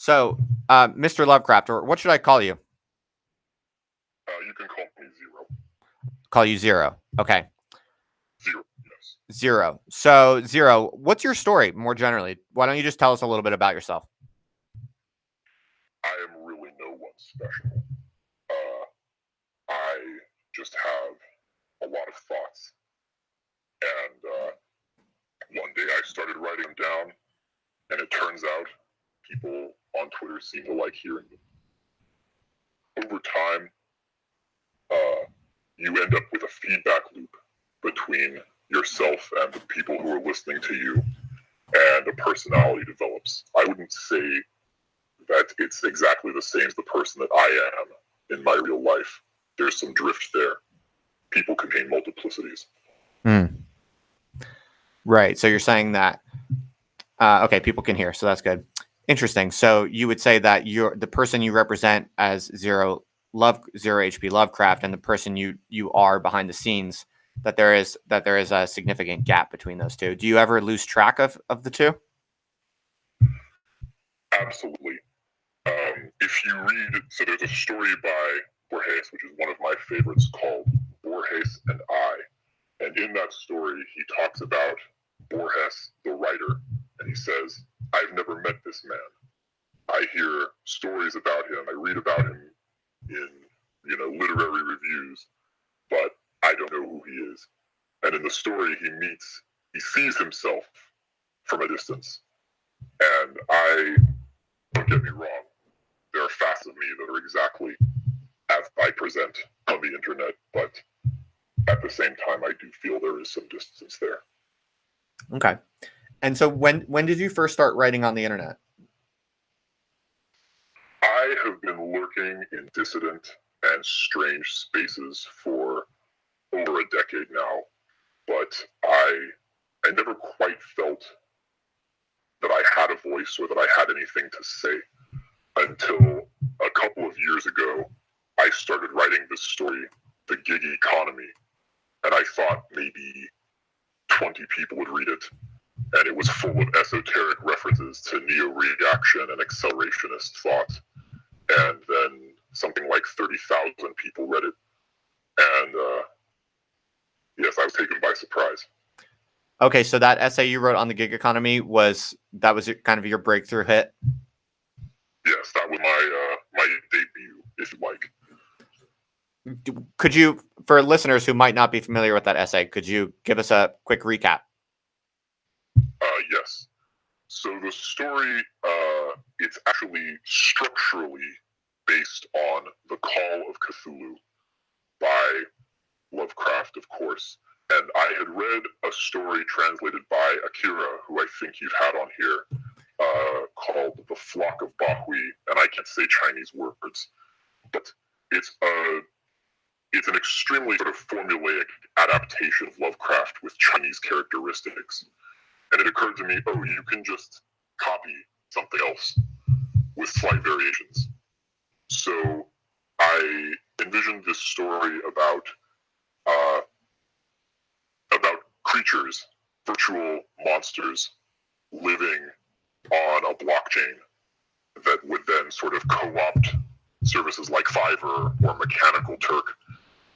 So, Mr. Lovecraft, or what should I call you? You can call me Zero. Call you Zero. Okay. Zero, yes. Zero. So, Zero, what's your story more generally? Why don't you just tell us a little bit about yourself? I am really no one special. I just have a lot of thoughts. And one day I started writing them down, and it turns out people on Twitter seem to like hearing them. Over time, you end up with a feedback loop between yourself and the people who are listening to you, and a personality develops. I wouldn't say that it's exactly the same as the person that I am in my real life. There's some drift there. People contain multiplicities. Right. So you're saying that, okay, people can hear, so that's good. Interesting. So you would say that you're the person you represent as Zero HP Lovecraft, and the person you are behind the scenes, that there is a significant gap between those two. Do you ever lose track of the two? Absolutely. If you read, so there's a story by Borges, which is one of my favorites, called Borges and I. And in that story, he talks about Borges, the writer, and he says, I've never met this man. I hear stories about him, I read about him in, literary reviews, but I don't know who he is. And in the story, he sees himself from a distance. And don't get me wrong, there are facets of me that are exactly as I present on the internet, but at the same time, I do feel there is some distance there. Okay. And so when did you first start writing on the internet? I have been lurking in dissident and strange spaces for over a decade now, but I never quite felt that I had a voice or that I had anything to say until a couple of years ago. I started writing this story, The Gig Economy, and I thought maybe 20 people would read it. And it was full of esoteric references to neo-reaction and accelerationist thought. And then something like 30,000 people read it. And yes, I was taken by surprise. Okay, so that essay you wrote on the gig economy was kind of your breakthrough hit? Yes, that was my debut, if you like. Could you, for listeners who might not be familiar with that essay, could you give us a quick recap? Yes. So the story, it's actually structurally based on The Call of Cthulhu by Lovecraft, of course. And I had read a story translated by Akira, who I think you've had on here, called The Flock of Bahui, and I can't say Chinese words, but it's an extremely sort of formulaic adaptation of Lovecraft with Chinese characteristics. And it occurred to me, you can just copy something else with slight variations. So I envisioned this story about creatures, virtual monsters, living on a blockchain that would then sort of co-opt services like Fiverr or Mechanical Turk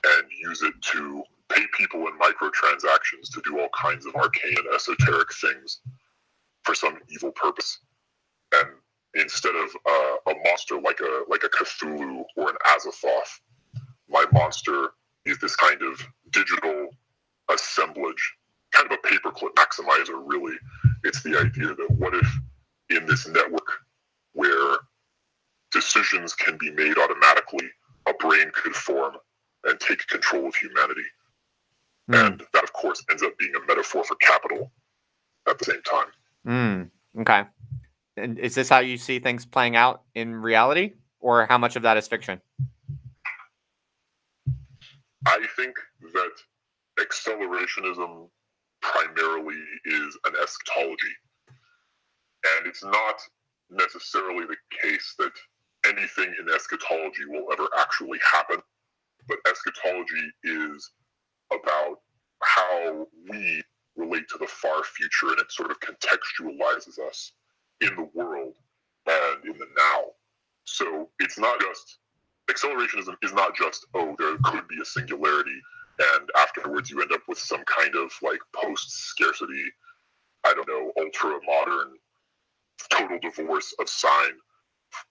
and use it to pay people in microtransactions to do all kinds of arcane and esoteric things for some evil purpose. And instead of a monster like a Cthulhu or an Azathoth, my monster is this kind of digital assemblage, kind of a paperclip maximizer, really. It's the idea that what if in this network where decisions can be made automatically, a brain could form and take control of humanity. And that, of course, ends up being a metaphor for capital at the same time. Okay. And is this how you see things playing out in reality, or how much of that is fiction? I think that accelerationism primarily is an eschatology. And it's not necessarily the case that anything in eschatology will ever actually happen, but eschatology is about how we relate to the far future, and it sort of contextualizes us in the world and in the So it's not just, accelerationism is not just, oh, there could be a singularity, and afterwards you end up with some kind of like post-scarcity, I don't know, ultra-modern, total divorce of sign,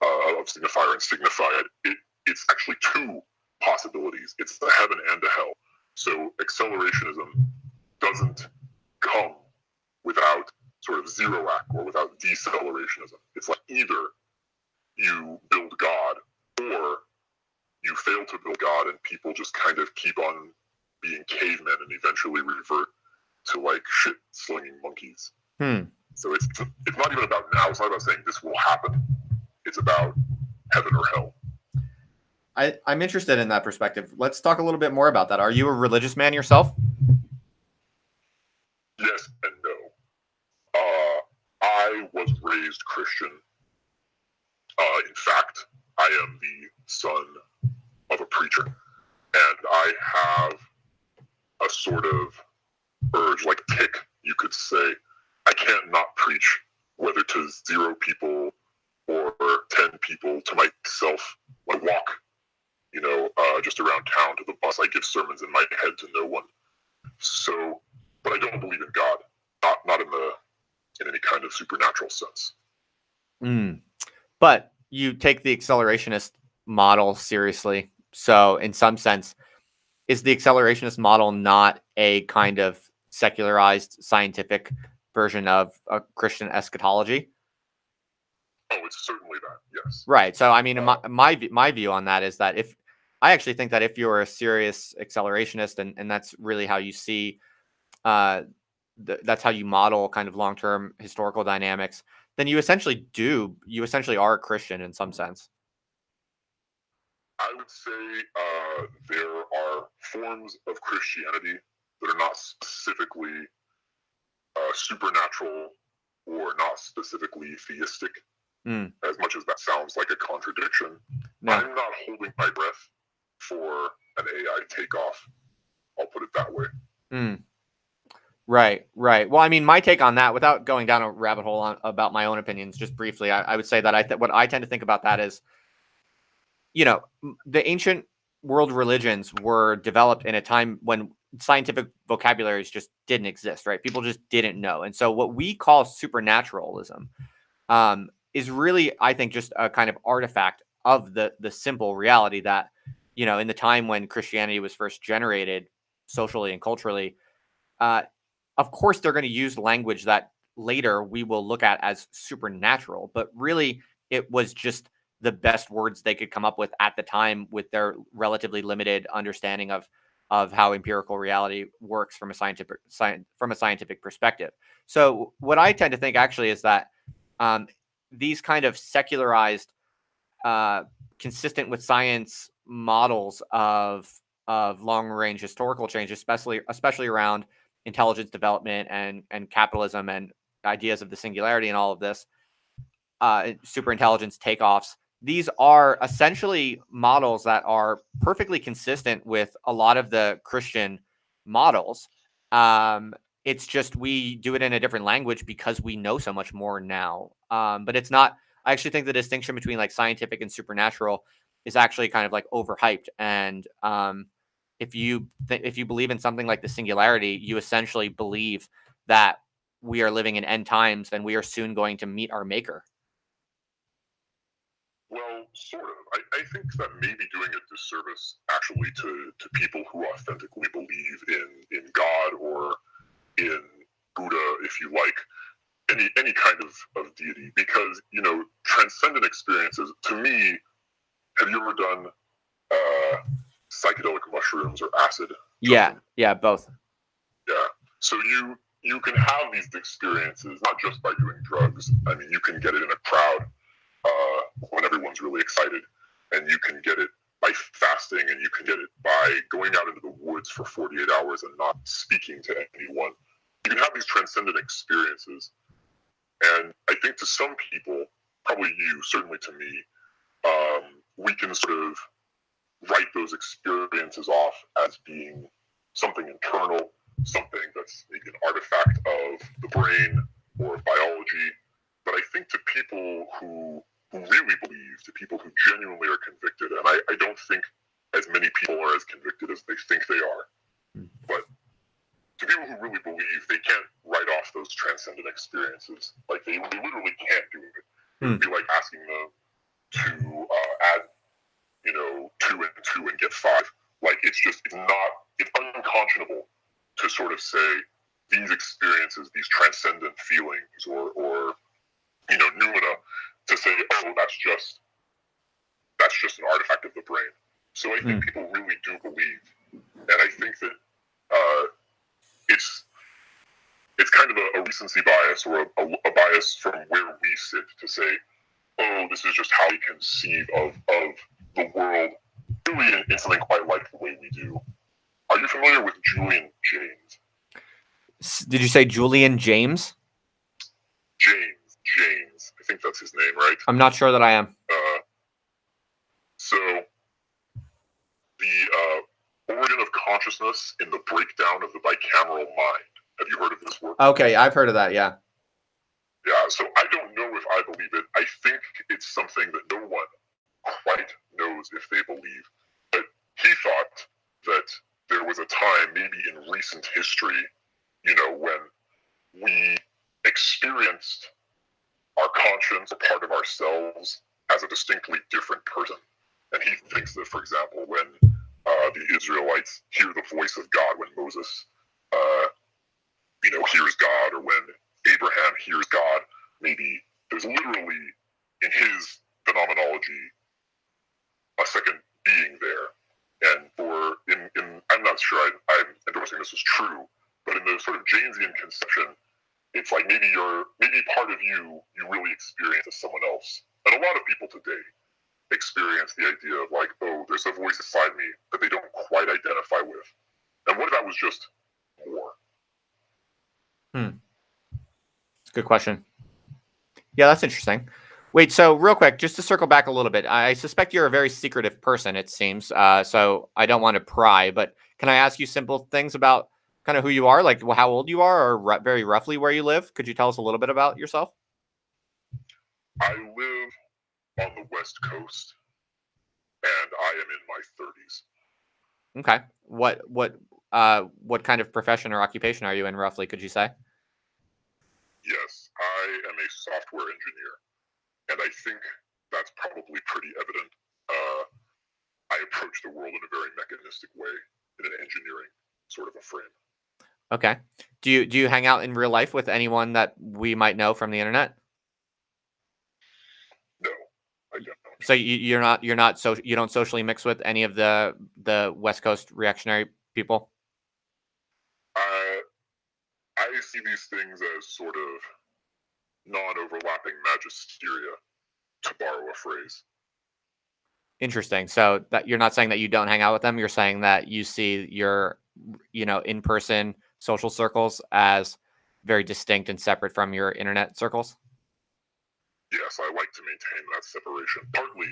of signifier and signified. It's actually two possibilities. It's the heaven and the hell. So accelerationism doesn't come without sort of zero-act or without decelerationism. It's like either you build God or you fail to build God and people just kind of keep on being cavemen and eventually revert to like shit-slinging monkeys. So it's not even about now. It's not about saying this will happen. It's about heaven or hell. I'm interested in that perspective. Let's talk a little bit more about that. Are you a religious man yourself? Yes and no. I was raised Christian. In fact, I am the son of a preacher, and I have a sort of urge, like tick, you could say. I can't not preach, whether to 0 people or 10 people, to myself. I walk, just around town to the bus. I give sermons in my head to no one. So, but I don't believe in God, not in any kind of supernatural sense. But you take the accelerationist model seriously. So in some sense, is the accelerationist model not a kind of secularized scientific version of a Christian eschatology? Oh, it's certainly that, yes. Right. So, I mean, my view on that is that I actually think that if you're a serious accelerationist and that's really how you see, that's how you model kind of long-term historical dynamics, then you essentially are a Christian in some sense. I would say there are forms of Christianity that are not specifically supernatural or not specifically theistic, as much as that sounds like a contradiction. No. I'm not holding my breath for an AI takeoff. I'll put it that way. Right. Well, I mean, my take on that, without going down a rabbit hole about my own opinions, just briefly, I would say that what I tend to think about that is, the ancient world religions were developed in a time when scientific vocabularies just didn't exist, right? People just didn't know. And so what we call supernaturalism is really, I think, just a kind of artifact of the simple reality that, in the time when Christianity was first generated socially and culturally, of course, they're going to use language that later we will look at as supernatural, but really it was just the best words they could come up with at the time with their relatively limited understanding of how empirical reality works from a scientific perspective. So what I tend to think actually is that these kind of secularized, consistent with science models of long range historical change, especially around intelligence development and capitalism and ideas of the singularity and all of this, superintelligence takeoffs. These are essentially models that are perfectly consistent with a lot of the Christian models. It's just we do it in a different language because we know so much more now. But it's not. I actually think the distinction between like scientific and supernatural is actually kind of like overhyped. And if you believe in something like the singularity, you essentially believe that we are living in end times and we are soon going to meet our maker. Well, sort of. I think that may be doing a disservice actually to people who authentically believe in God or in Buddha, if you like, any kind of deity, because transcendent experiences, to me, have you ever done psychedelic mushrooms or acid? Yeah, both. Yeah. So you can have these experiences not just by doing drugs. I mean, you can get it in a crowd when everyone's really excited, and you can get it by fasting, and you can get it by going out into the woods for 48 hours and not speaking to anyone. You can have these transcendent experiences, and I think to some people, probably you, certainly to me, we can sort of write those experiences off as being something internal, something that's maybe an artifact of the brain or biology. But I think to people who who really believe, to people who genuinely are convicted. And I don't think as many people are as convicted as they think they are. But to people who really believe, they can't write off those transcendent experiences. Like, they literally can't do it. It would be like asking them to add, 2 and 2 and get 5. Like, it's unconscionable to sort of say these experiences, these transcendent feelings, or noumena, to say, oh, that's just an artifact of the brain. So I think people really do believe, and I think that it's kind of a recency bias, or a bias from where we sit, to say, oh, this is just how we conceive of the world, really in something quite like the way we do. Are you familiar with Julian James? Did you say Julian James? James. I think that's his name, right? I'm not sure that I am. So, the origin of consciousness in the breakdown of the bicameral mind. Have you heard of this work? Okay, I've heard of that, yeah. Yeah, so I don't know if I believe it. I think it's something that no one quite knows if they believe. But he thought that there was a time, maybe in recent history, when we experienced our conscience, a part of ourselves, as a distinctly different person. And he thinks that, for example, when the Israelites hear the voice of God, when Moses, hears God, or when Abraham hears God, maybe there's literally, in his phenomenology, a second being there. And I'm not sure I'm endorsing this as true, but in the sort of Jamesian conception, it's like maybe part of you really experience as someone else. And a lot of people today experience the idea of like, oh, there's a voice inside me that they don't quite identify with. And what if that was just more? It's a good question. Yeah, that's interesting. Wait, so real quick, just to circle back a little bit, I suspect you're a very secretive person, it seems. So I don't want to pry, but can I ask you simple things about kind of who you are, like how old you are, or very roughly where you live? Could you tell us a little bit about yourself? I live on the West Coast, and I am in my 30s. Okay. What kind of profession or occupation are you in, roughly? Could you say? Yes, I am a software engineer, and I think that's probably pretty evident. I approach the world in a very mechanistic way, in an engineering sort of a frame. Okay. Do you hang out in real life with anyone that we might know from the internet? No, I don't. So you don't socially mix with any of the West Coast reactionary people? I see these things as sort of non-overlapping magisteria, to borrow a phrase. Interesting. So that you're not saying that you don't hang out with them. You're saying that you see your, in-person social circles as very distinct and separate from your internet circles. Yes, I like to maintain that separation, partly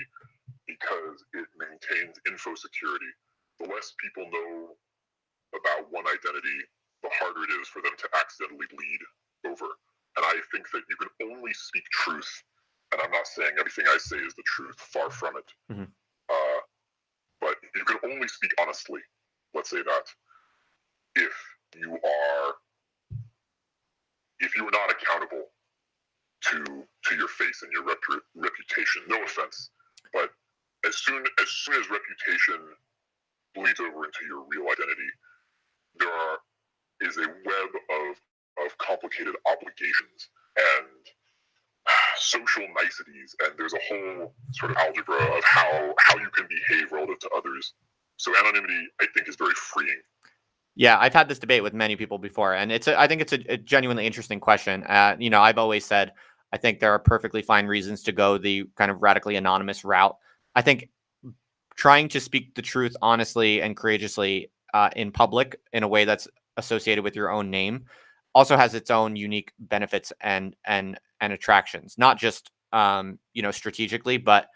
because it maintains info security. The less people know about one identity, the harder it is for them to accidentally lead over. And I think that you can only speak truth, and I'm not saying everything I say is the truth, far from it. Mm-hmm. But you can only speak honestly, let's say that, if you are not accountable to your face and your reputation. No offense, but as soon as reputation bleeds over into your real identity, there is a web of complicated obligations and social niceties, and there's a whole sort of algebra of how you can behave relative to others. So anonymity, I think, is very freeing. Yeah, I've had this debate with many people before, and I think it's a genuinely interesting question. I've always said I think there are perfectly fine reasons to go the kind of radically anonymous route. I think trying to speak the truth honestly and courageously in public in a way that's associated with your own name also has its own unique benefits and attractions, not just strategically, but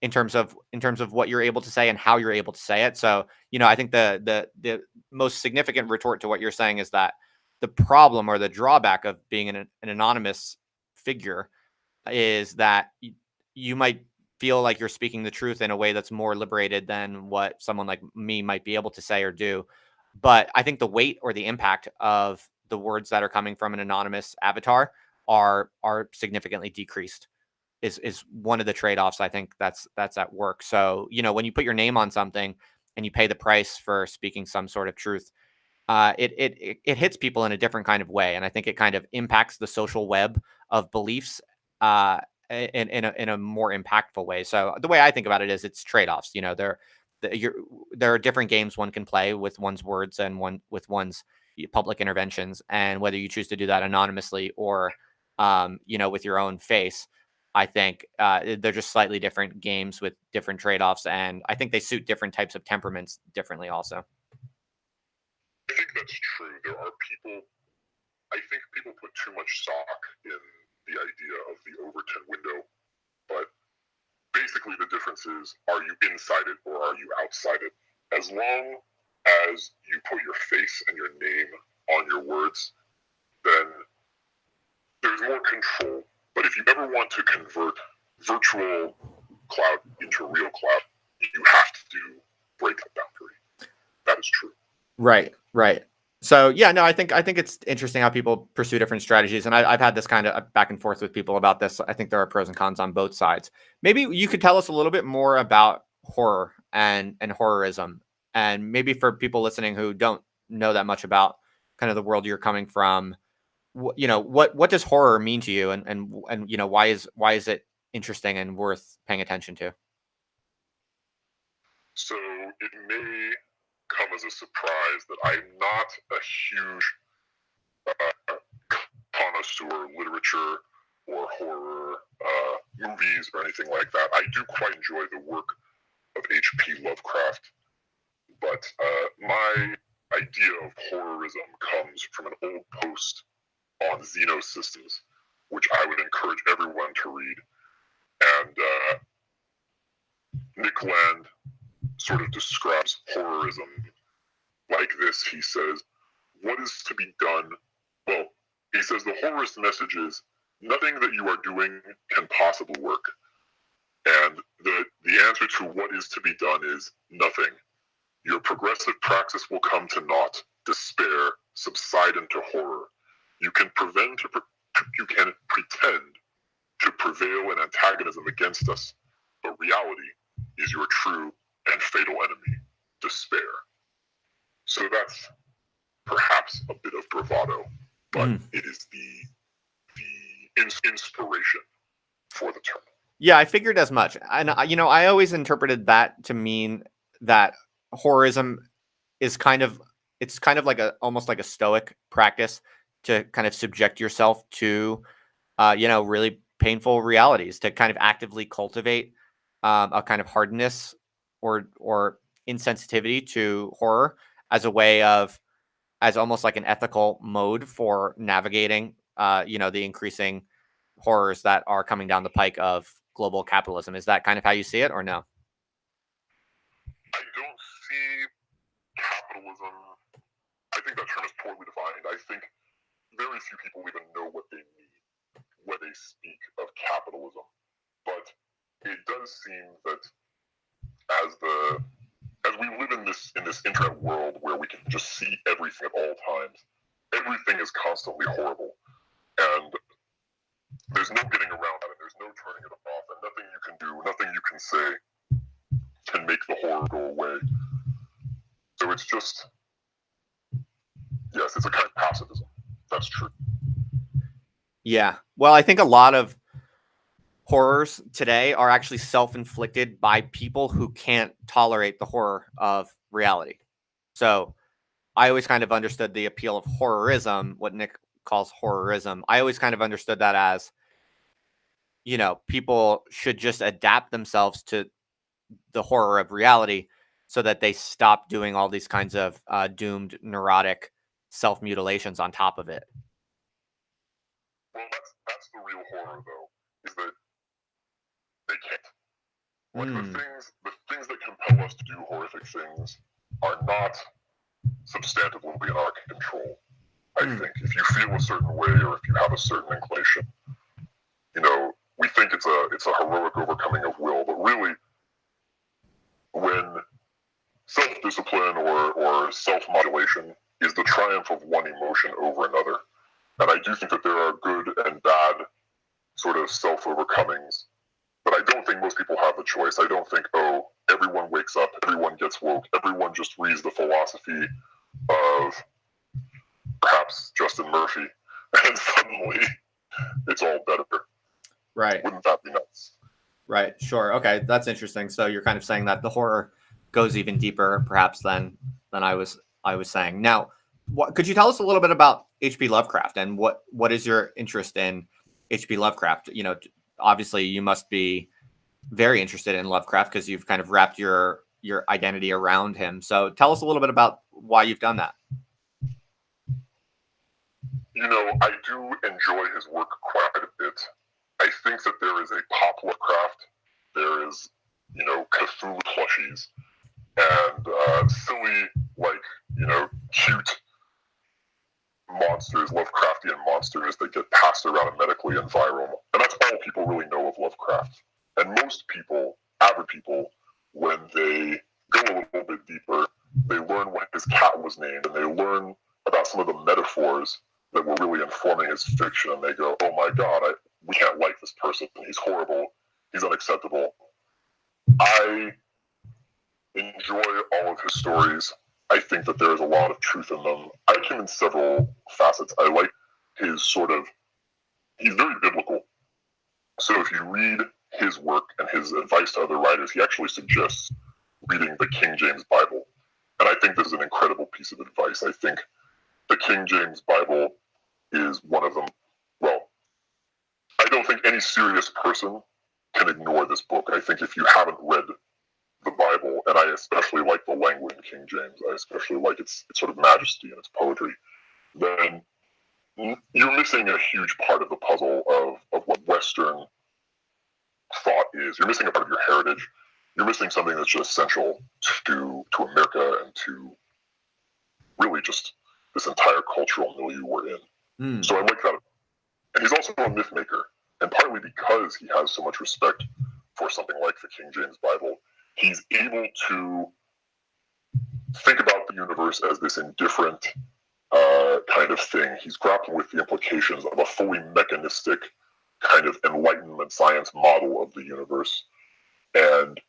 in terms of what you're able to say and how you're able to say it. So, I think the most significant retort to what you're saying is that the problem or the drawback of being an anonymous figure is that you might feel like you're speaking the truth in a way that's more liberated than what someone like me might be able to say or do. But I think the weight or the impact of the words that are coming from an anonymous avatar are significantly decreased. Is one of the trade-offs I think that's at work. So, when you put your name on something and you pay the price for speaking some sort of truth, it hits people in a different kind of way, and I think it kind of impacts the social web of beliefs uh, in a more impactful way. So the way I think about it is it's trade offs. There are different games one can play with one's words and one with one's public interventions, and whether you choose to do that anonymously or with your own face. I think they're just slightly different games with different trade offs, and I think they suit different types of temperaments differently. Also. I think that's true. I think people put too much stock in the idea of the Overton window, but basically the difference is, are you inside it or are you outside it? As long as you put your face and your name on your words, then there's more control. But if you ever want to convert virtual cloud into real cloud, you have to break the boundary. That is true. Right. So yeah, no, I think it's interesting how people pursue different strategies, and I've had this kind of back and forth with people about this. I think there are pros and cons on both sides. Maybe you could tell us a little bit more about horror and horrorism, and maybe for people listening who don't know that much about kind of the world you're coming from, what does horror mean to you, and why is it interesting and worth paying attention to? So it may come as a surprise that I'm not a huge connoisseur of literature or horror movies or anything like that. I do quite enjoy the work of H.P. Lovecraft, but my idea of horrorism comes from an old post on Xenosystems, which I would encourage everyone to read. And Nick Land sort of describes horrorism like this. He says, what is to be done? Well, he says the horrorist message is nothing that you are doing can possibly work. And the answer to what is to be done is nothing. Your progressive praxis will come to naught, despair, subside into horror. You can pretend to prevail in antagonism against us, but reality is your true and fatal enemy, despair. So that's perhaps a bit of bravado, but it is the inspiration for the term. Yeah, I figured as much. And I always interpreted that to mean that horrorism is kind of like almost like a stoic practice to kind of subject yourself to really painful realities, to kind of actively cultivate a kind of hardness or insensitivity to horror as a way of, as almost like an ethical mode for navigating the increasing horrors that are coming down the pike of global capitalism. Is that kind of how you see it, or no? I don't see capitalism. I think that term is poorly defined. I think very few people even know what they mean when they speak of capitalism. But it does seem that as we live in this internet world where we can just see everything at all times, everything is constantly horrible, and there's no getting around it, and there's no turning it off, and nothing you can do, nothing you can say can make the horror go away. So it's just, yes, it's a kind of pacifism. That's true. Yeah. Well, I think a lot of horrors today are actually self-inflicted by people who can't tolerate the horror of reality. So I always kind of understood the appeal of horrorism, what Nick calls horrorism. I always kind of understood that as, people should just adapt themselves to the horror of reality so that they stop doing all these kinds of doomed, neurotic self-mutilations on top of it. Well, that's the real horror, though, is that they can't. Like the things that compel us to do horrific things are not substantively in our control. I think if you feel a certain way or if you have a certain inclination, we think it's a heroic overcoming of will, but really, when self-discipline or self-modulation is the triumph of one emotion over another, and I do think that there are good and bad sort of self-overcomings, but I don't think most people have the choice. I don't think, oh, everyone wakes up, everyone gets woke, everyone just reads the philosophy of perhaps Justin Murphy, and suddenly it's all better. Right. Wouldn't that be nuts? Right. Sure. Okay. That's interesting. So you're kind of saying that the horror goes even deeper, perhaps, than I was saying. Now, could you tell us a little bit about H.P. Lovecraft and what is your interest in H.P. Lovecraft? You know, obviously you must be very interested in Lovecraft because you've kind of wrapped your identity around him. So tell us a little bit about why you've done that. You know, I do enjoy his work quite a bit. I think that there is a pop Lovecraft. There is, you know, Cthulhu plushies and silly, like, you know, cute monsters, Lovecraftian monsters that get passed around medically and viral. And that's all people really know of Lovecraft. And most people, avid people, when they go a little bit deeper, they learn what his cat was named, and they learn about some of the metaphors that were really informing his fiction, and they go, oh my god, we can't like this person, he's horrible, he's unacceptable. I enjoy all of his stories. I think that there is a lot of truth in them. I like him in several facets. I like his he's very biblical. So if you read his work and his advice to other writers, he actually suggests reading the King James Bible. And I think this is an incredible piece of advice. I think the King James Bible is one of them. Well, I don't think any serious person can ignore this book. I think if you haven't read the Bible, and I especially like the language in King James, I especially like its sort of majesty and its poetry, then you're missing a huge part of the puzzle of what Western thought is. You're missing a part of your heritage. You're missing something that's just essential to America and to really just this entire cultural milieu we're in. So I like that. And he's also a myth maker. And partly because he has so much respect for something like the King James Bible, he's able to think about the universe as this indifferent kind of thing. He's grappling with the implications of a fully mechanistic kind of Enlightenment science model of the universe and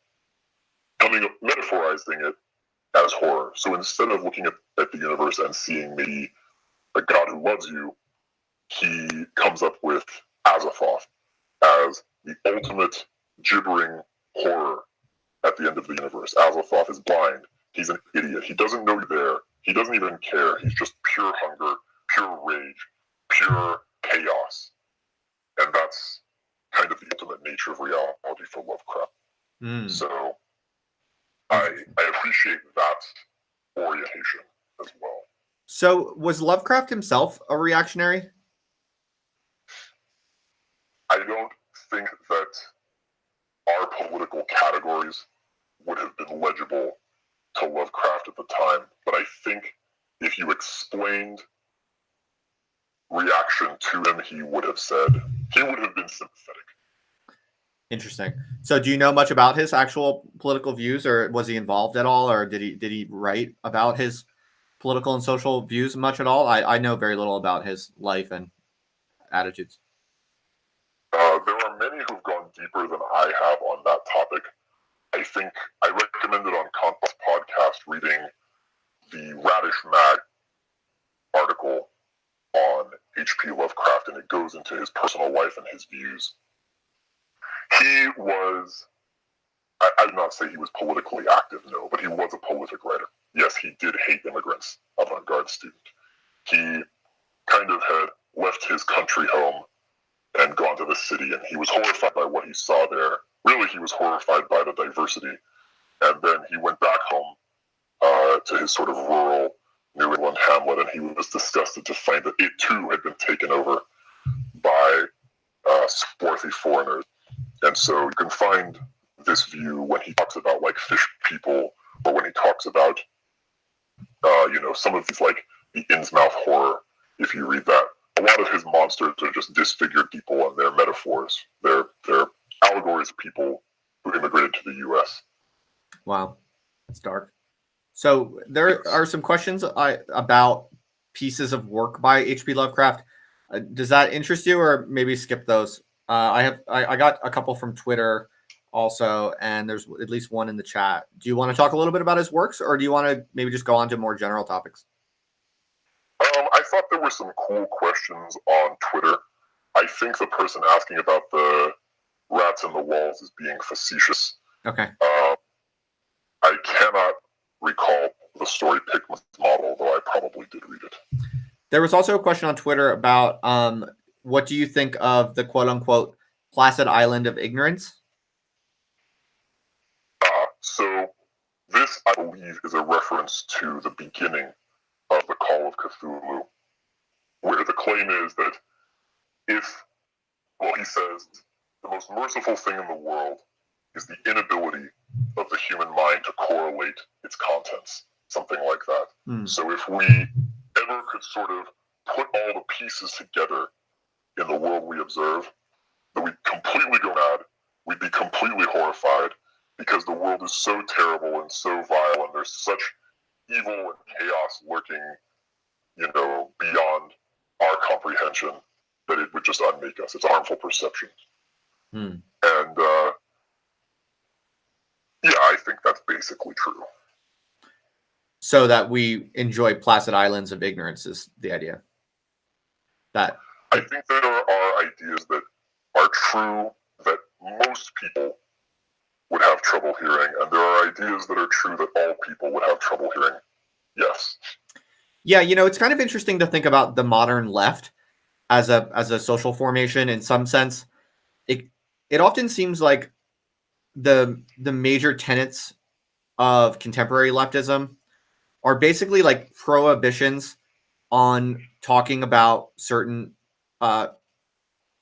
metaphorizing it as horror. So instead of looking at the universe and seeing maybe a God who loves you, he comes up with Azathoth as the ultimate gibbering horror at the end of the universe. Azathoth is blind. He's an idiot. He doesn't know you're there. He doesn't even care. He's just pure hunger, pure rage, pure chaos. And that's kind of the ultimate nature of reality for Lovecraft. So I appreciate that orientation as well. So was Lovecraft himself a reactionary? I don't think that our political categories would have been legible to Lovecraft at the time, but I think if you explained reaction to him, he would have been sympathetic. Interesting. So do you know much about his actual political views, or was he involved at all, or did he write about his political and social views much at all? I know very little about his life and attitudes. There are many who've gone deeper than I have on that topic. I think I recommended on Cont's podcast reading the Radish Mag article on H.P. Lovecraft, and it goes into his personal life and his views. He was, I would not say he was politically active, no, but he was a prolific writer. Yes, he did hate immigrants, avant-garde student. He kind of had left his country home and gone to the city, and he was horrified by what he saw there. Really, he was horrified by the diversity. And then he went back home to his sort of rural New England hamlet, and he was disgusted to find that it too had been taken over by swarthy foreigners. And so you can find this view when he talks about like fish people, or when he talks about some of these like the Innsmouth horror. If you read that, a lot of his monsters are just disfigured people, and they're metaphors. They're allegories of people who immigrated to the U.S. Wow, that's dark. So there are some questions about pieces of work by H.P. Lovecraft. Does that interest you, or maybe skip those? I got a couple from Twitter also, and there's at least one in the chat. Do you want to talk a little bit about his works, or do you want to maybe just go on to more general topics? I thought there were some cool questions on Twitter. I think the person asking about the rats in the walls is being facetious. Okay. I cannot recall the story Pickman's model, though I probably did read it. There was also a question on Twitter about what do you think of the quote-unquote placid island of ignorance? So this, I believe, is a reference to the beginning of the Call of Cthulhu, where the claim is that he says, the most merciful thing in the world is the inability of the human mind to correlate its contents, something like that. So if we ever could sort of put all the pieces together in the world we observe, then we'd completely go mad, we'd be completely horrified, because the world is so terrible and so vile, and there's such evil and chaos lurking, beyond our comprehension, that it would just unmake us. It's a harmful perception. And I think that's basically true. So that we enjoy placid islands of ignorance is the idea. I think there are ideas that are true that most people would have trouble hearing, and there are ideas that are true that all people would have trouble hearing. Yes. Yeah, it's kind of interesting to think about the modern left as a social formation in some sense. It often seems like the major tenets of contemporary leftism are basically like prohibitions on talking about certain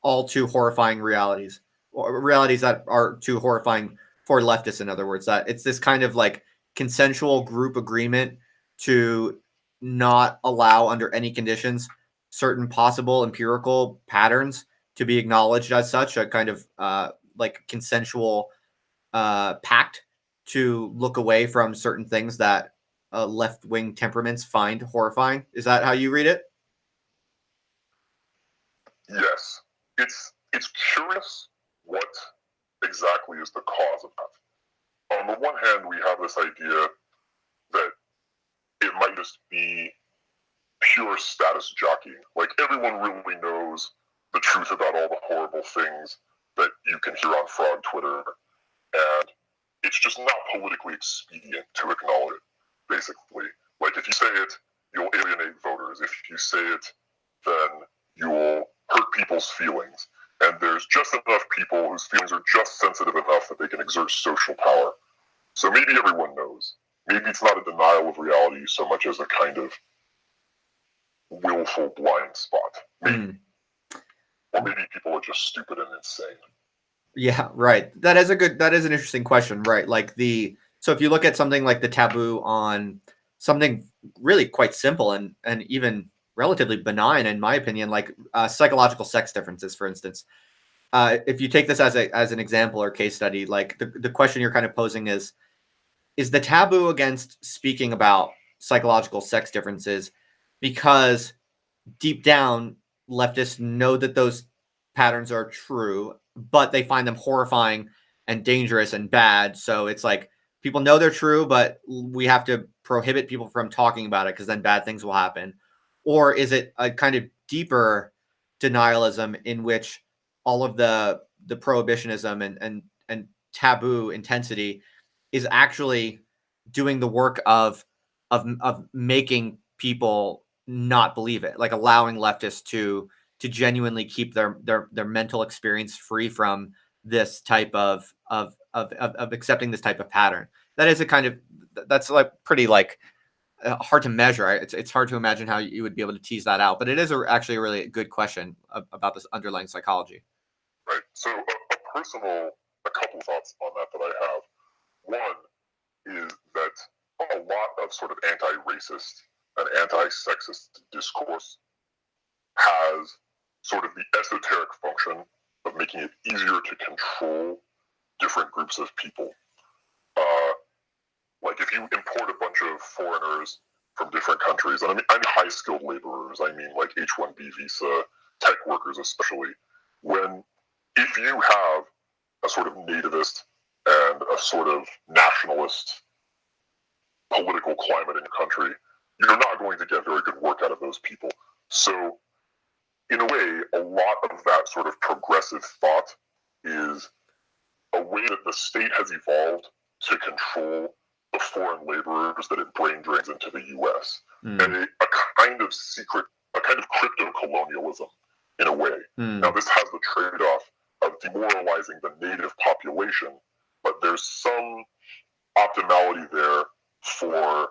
all too horrifying realities, or realities that are too horrifying for leftists. In other words, that it's this kind of like consensual group agreement to not allow under any conditions certain possible empirical patterns to be acknowledged as such, a kind of like consensual pact to look away from certain things that left-wing temperaments find horrifying. Is that how you read it? Yes. It's curious what exactly is the cause of that. On the one hand, we have this idea that it might just be pure status jockeying. Like, everyone really knows the truth about all the horrible things that you can hear on Frog Twitter, and it's just not politically expedient to acknowledge it, basically. Like, if you say it, you'll alienate voters. If you say it, then you'll hurt people's feelings. And there's just enough people whose feelings are just sensitive enough that they can exert social power. So maybe everyone knows. Maybe it's not a denial of reality so much as a kind of willful blind spot. Maybe. Or maybe people are just stupid and insane. Yeah, right. That is an interesting question, right? Like so if you look at something like the taboo on something really quite simple and even relatively benign, in my opinion, like psychological sex differences, for instance. If you take this as an example or case study, like the question you're kind of posing is the taboo against speaking about psychological sex differences because deep down leftists know that those patterns are true, but they find them horrifying and dangerous and bad. So it's like people know they're true, but we have to prohibit people from talking about it because then bad things will happen. Or is it a kind of deeper denialism in which all of the prohibitionism and taboo intensity is actually doing the work of making people not believe it, like allowing leftists to genuinely keep their mental experience free from this type of accepting this type of pattern. That is a kind of that's like pretty like hard to measure. It's hard to imagine how you would be able to tease that out, but it is actually a really good question about this underlying psychology. Right. So a couple thoughts on that I have. One is that a lot of sort of anti-racist and anti-sexist discourse has sort of the esoteric function of making it easier to control different groups of people. Like if you import a bunch of foreigners from different countries, and I mean high-skilled laborers, I mean like H-1B visa, tech workers especially, if you have a sort of nativist and a sort of nationalist political climate in your country, you're not going to get very good work out of those people. So in a way, a lot of that sort of progressive thought is a way that the state has evolved to control the foreign laborers that it brain drains into the U.S. And a kind of secret, a kind of crypto-colonialism in a way. Now, this has the trade-off of demoralizing the native population, but there's some optimality there for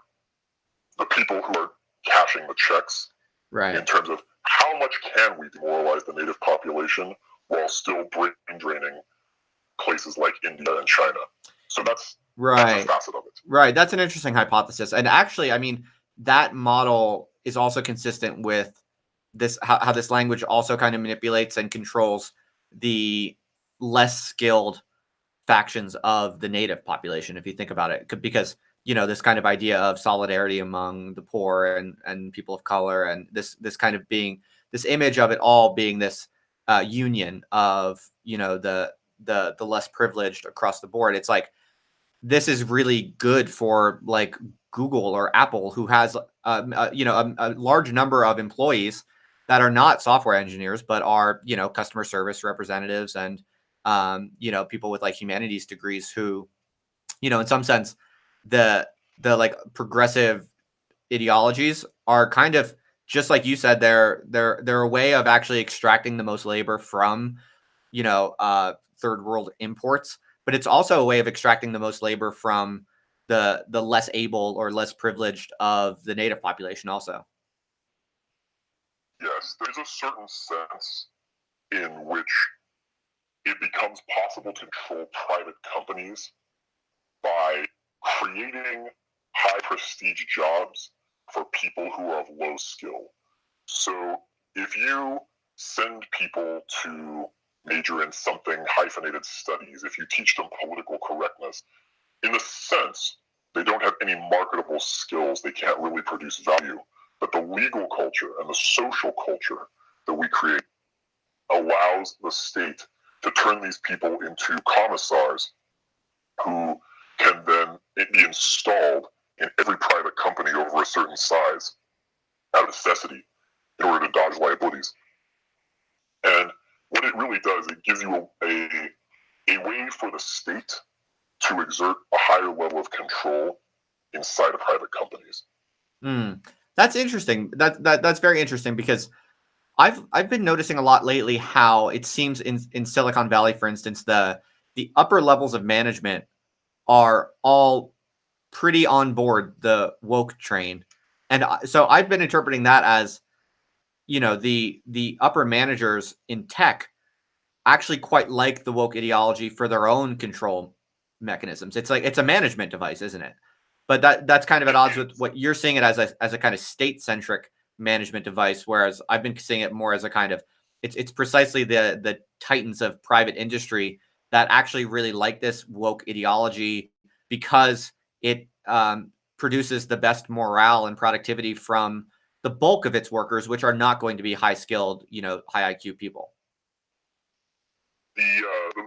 the people who are cashing the checks, right, in terms of how much can we demoralize the native population while still brain draining places like India and China. So that's a facet of it. Right. That's an interesting hypothesis. And actually, I mean, that model is also consistent with this, how this language also kind of manipulates and controls the less skilled factions of the native population, if you think about it, because, you know, this kind of idea of solidarity among the poor and people of color, and this kind of being this image of it all being this union of, you know, the less privileged across the board. It's like, this is really good for like Google or Apple, who has you know, a large number of employees that are not software engineers, but are, you know, customer service representatives and you know, people with like humanities degrees who, you know, in some sense, the like progressive ideologies are kind of, just like you said, they're a way of actually extracting the most labor from, you know, third world imports, but it's also a way of extracting the most labor from the less able or less privileged of the native population also. Yes, there's a certain sense in which it becomes possible to control private companies by creating high prestige jobs for people who are of low skill. So if you send people to major in something hyphenated studies, if you teach them political correctness, in a sense, they don't have any marketable skills. They can't really produce value. But the legal culture and the social culture that we create allows the state to turn these people into commissars who can then be installed in every private company over a certain size out of necessity in order to dodge liabilities. And what it really does, it gives you a way for the state to exert a higher level of control inside of private companies. That's interesting. That's very interesting, because I've been noticing a lot lately how it seems in Silicon Valley, for instance, the upper levels of management are all pretty on board the woke train. And so I've been interpreting that as, you know, the upper managers in tech actually quite like the woke ideology for their own control mechanisms. It's like, it's a management device, isn't it? But that's kind of at odds with what you're seeing it as a kind of state-centric management device, whereas I've been seeing it more as a kind of, it's precisely the titans of private industry that actually really like this woke ideology, because it produces the best morale and productivity from the bulk of its workers, which are not going to be high skilled, you know, high IQ people. The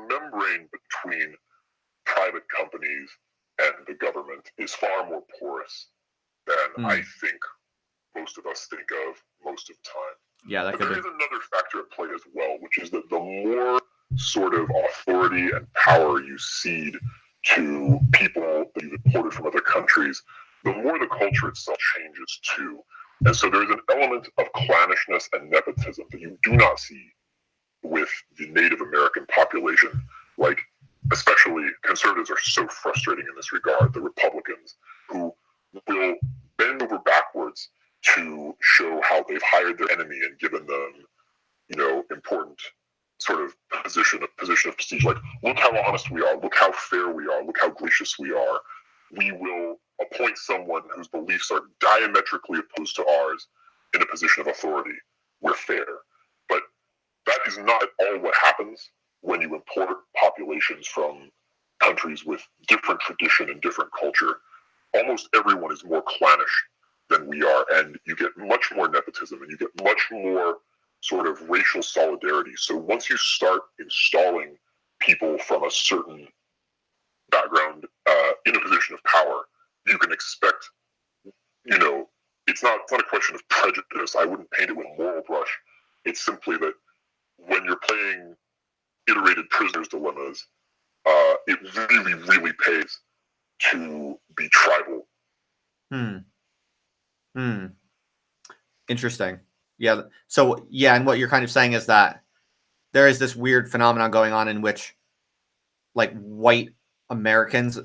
membrane between private companies and the government is far more porous than I think most of us think of most of the time. Yeah, but there is another factor at play as well, which is that the more sort of authority and power you cede to people that you've imported from other countries, the more the culture itself changes too. And so there's an element of clannishness and nepotism that you do not see with the Native American population. Like, especially conservatives are so frustrating in this regard, the Republicans, who will bend over backwards to show how they've hired their enemy and given them, you know, important sort of position of prestige. Like, look how honest we are, look how fair we are, look how gracious we are. We will appoint someone whose beliefs are diametrically opposed to ours in a position of authority. we're fair. But that is not at all what happens when you import populations from countries with different tradition and different culture. Almost everyone is more clannish than we are, and you get much more nepotism and you get much more sort of racial solidarity. So once you start installing people from a certain background in a position of power, you can expect, it's not a question of prejudice. I wouldn't paint it with a moral brush. It's simply that when you're playing iterated prisoners dilemmas, it really, really pays to be tribal. Interesting. Yeah. So yeah, and what you're kind of saying is that there is this weird phenomenon going on in which, like, white Americans,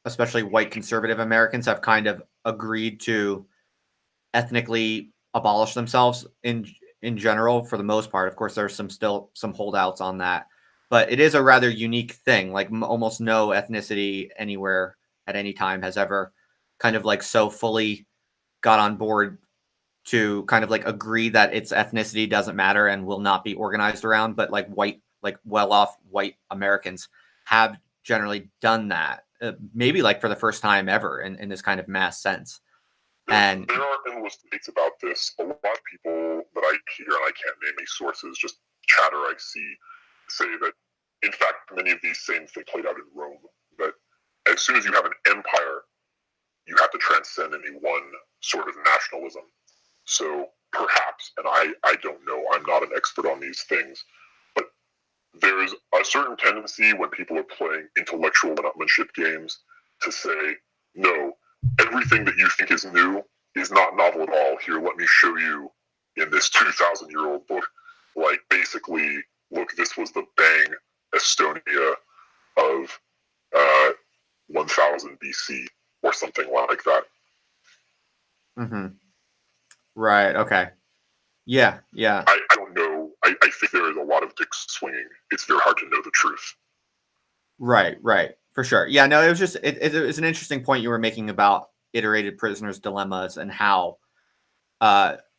especially white conservative Americans, have kind of agreed to ethnically abolish themselves in general for the most part. Of course, there's still some holdouts on that, but it is a rather unique thing. Like almost no ethnicity anywhere at any time has ever kind of like so fully got on board to kind of like agree that its ethnicity doesn't matter and will not be organized around, but like well-off white Americans have generally done that, maybe like for the first time ever in this kind of mass sense. And there are endless debates about this. A lot of people that I hear, and I can't name any sources, just chatter I see, say that in fact many of these same things played out in Rome. That as soon as you have an empire, you have to transcend any one sort of nationalism. So perhaps, and I don't know, I'm not an expert on these things, but there's a certain tendency when people are playing intellectual one-upmanship games to say, no, everything that you think is new is not novel at all. Here, let me show you in this 2,000-year-old book, like basically, look, this was the Bang Estonia of 1000 BC or something like that. Mm-hmm. Right. Okay. Yeah. Yeah. I don't know. I think there is a lot of dick swinging. It's very hard to know the truth. Right. Right. For sure. Yeah. No, it was just it was an interesting point you were making about iterated prisoners dilemmas and how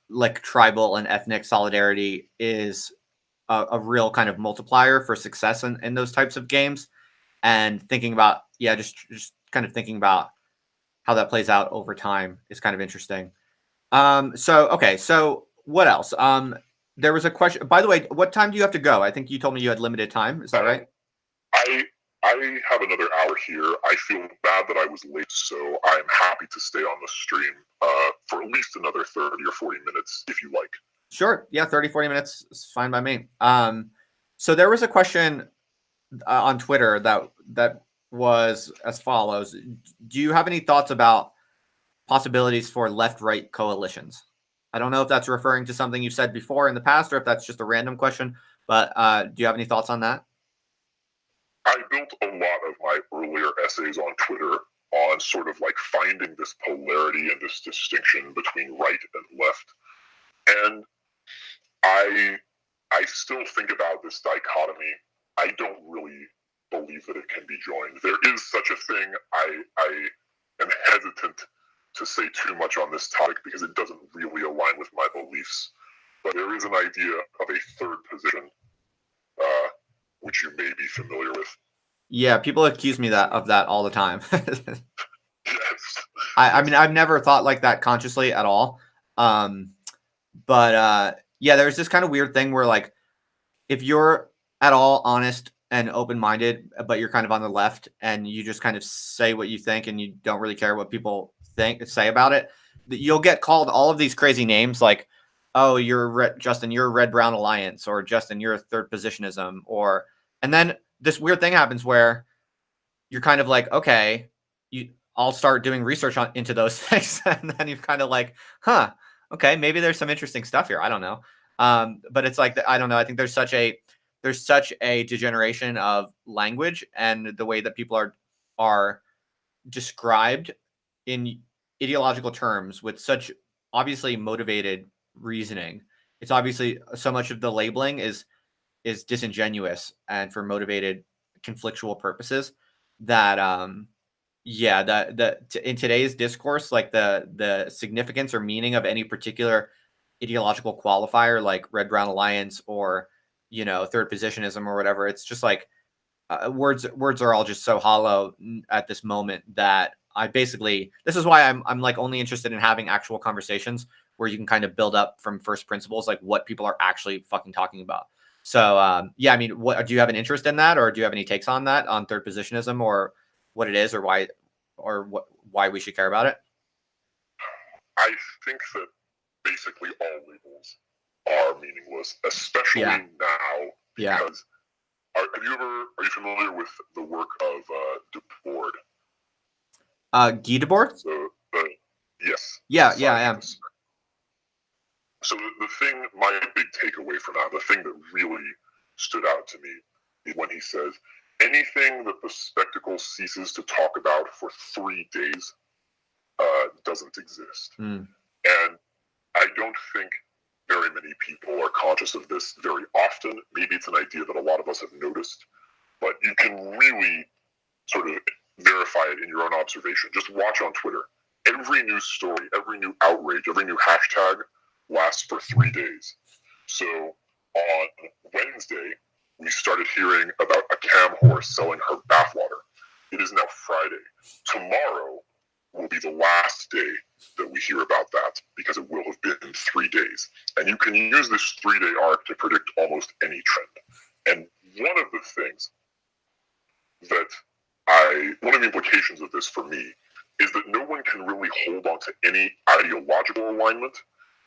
like tribal and ethnic solidarity is a real kind of multiplier for success in those types of games, and thinking about just kind of thinking about how that plays out over time is kind of interesting. So what else? There was a question. By the way, what time do you have to go? I think you told me you had limited time. Is that right? I have another hour here. I feel bad that I was late, so I'm happy to stay on the stream for at least another 30 or 40 minutes if you like. Sure. Yeah, 30, 40 minutes is fine by me. So there was a question on Twitter that was as follows. Do you have any thoughts about possibilities for left-right coalitions? I don't know if that's referring to something you've said before in the past or if that's just a random question, but do you have any thoughts on that? I built a lot of my earlier essays on Twitter on sort of like finding this polarity and this distinction between right and left. And I still think about this dichotomy. I don't really believe that it can be joined. There is such a thing. I am hesitant to say too much on this topic because it doesn't really align with my beliefs. But there is an idea of a third position, which you may be familiar with. Yeah, people accuse me of that all the time. Yes. I mean, I've never thought like that consciously at all. But yeah, there's this kind of weird thing where like if you're at all honest and open-minded, but you're kind of on the left and you just kind of say what you think and you don't really care what people say about it, you'll get called all of these crazy names like, oh, Justin, you're Red Brown Alliance, or Justin, you're third positionism, and then this weird thing happens where you're kind of like, okay, I'll start doing research into those things, and then you're kind of like, huh, okay, maybe there's some interesting stuff here. I don't know, but it's like I don't know. I think there's such a degeneration of language and the way that people are described in ideological terms with such obviously motivated reasoning. It's obviously so much of the labeling is disingenuous and for motivated conflictual purposes that yeah, in today's discourse, like the significance or meaning of any particular ideological qualifier like Red Brown Alliance or, third positionism or whatever. It's just like words are all just so hollow at this moment that this is why I'm like only interested in having actual conversations where you can kind of build up from first principles, like what people are actually fucking talking about. So yeah, I mean, what do you have an interest in that, or do you have any takes on that, on third positionism, or what it is, or why we should care about it? I think that basically all labels are meaningless, especially now, because are you familiar with the work of Debord? Guy Debord? So, yes. Yeah, I am. So my big takeaway from that, the thing that really stood out to me, is when he says, anything that the spectacle ceases to talk about for 3 days doesn't exist. And I don't think very many people are conscious of this very often. Maybe it's an idea that a lot of us have noticed, but you can really sort of verify it in your own observation. Just watch on Twitter. Every new story, every new outrage, every new hashtag lasts for 3 days. So on Wednesday, we started hearing about a cam horse selling her bathwater. It is now Friday. Tomorrow will be the last day that we hear about that, because it will have been 3 days. And you can use this 3-day arc to predict almost any trend. And one of the things one of the implications of this for me is that no one can really hold on to any ideological alignment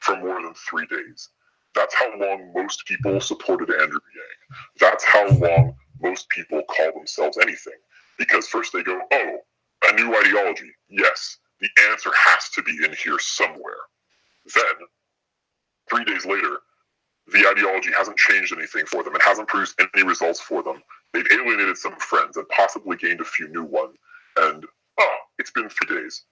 for more than 3 days. That's how long most people supported Andrew Yang. That's how long most people call themselves anything. Because first they go, oh, a new ideology. Yes, the answer has to be in here somewhere. Then, 3 days later, the ideology hasn't changed anything for them. It hasn't produced any results for them. They've alienated some friends and possibly gained a few new ones. And, it's been 3 days.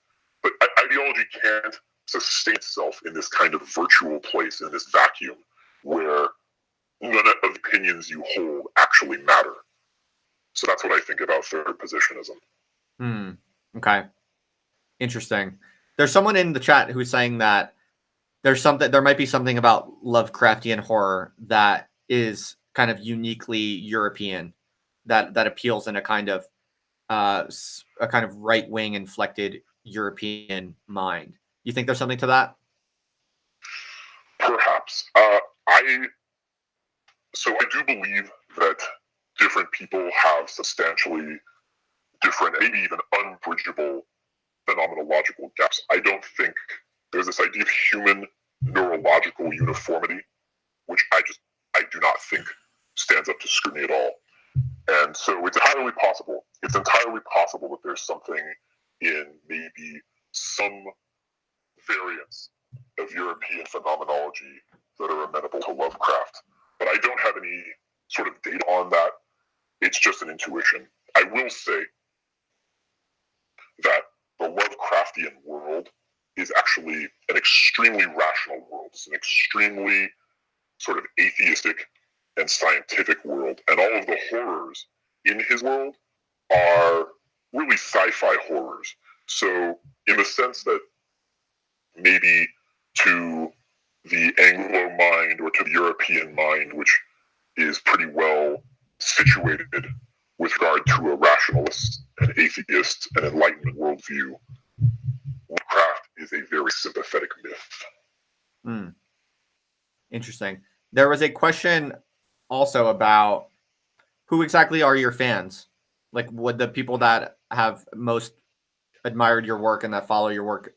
But ideology can't sustain itself in this kind of virtual place, in this vacuum, where none of the opinions you hold actually matter. So that's what I think about third positionism. Okay. Interesting. There's someone in the chat who's saying that there might be something about Lovecraftian horror that is kind of uniquely European, that appeals in a kind of right-wing inflected European mind. You think there's something to that? Perhaps. So I do believe that different people have substantially different, maybe even unbridgeable phenomenological gaps. I don't think there's this idea of human neurological uniformity, which I do not think stands up to scrutiny at all. And so it's entirely possible. It's entirely possible that there's something in maybe some variants of European phenomenology that are amenable to Lovecraft. But I don't have any sort of data on that. It's just an intuition. I will say that the Lovecraftian world is actually an extremely rational world. It's an extremely sort of atheistic and scientific world. And all of the horrors in his world are really sci-fi horrors. So in the sense that maybe to the Anglo mind or to the European mind, which is pretty well situated with regard to a rationalist, an atheist, an Enlightenment worldview, Lovecraft is a very sympathetic myth. Interesting. There was a question also about who exactly are your fans? Like, would the people that have most admired your work and that follow your work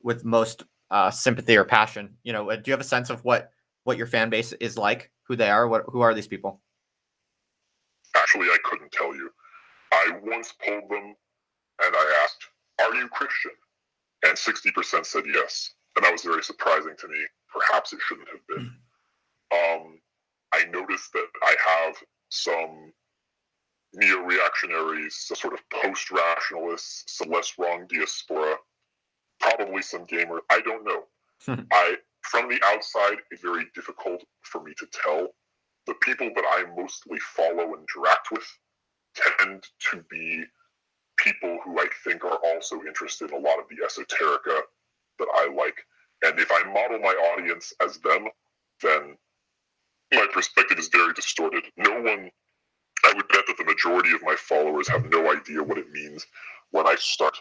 with most sympathy or passion, do you have a sense of what your fan base is like, who they are? Who are these people? Actually, I couldn't tell you. I once polled them and I asked, are you Christian? And 60% said yes. And that was very surprising to me. Perhaps it shouldn't have been. I noticed that I have some neo-reactionaries, sort of post-rationalists, some less wrong diaspora, probably some gamers. I don't know. From the outside, it's very difficult for me to tell. The people that I mostly follow and interact with tend to be people who I think are also interested in a lot of the esoterica that I like. And if I model my audience as them, then my perspective is very distorted. I would bet that the majority of my followers have no idea what it means when I start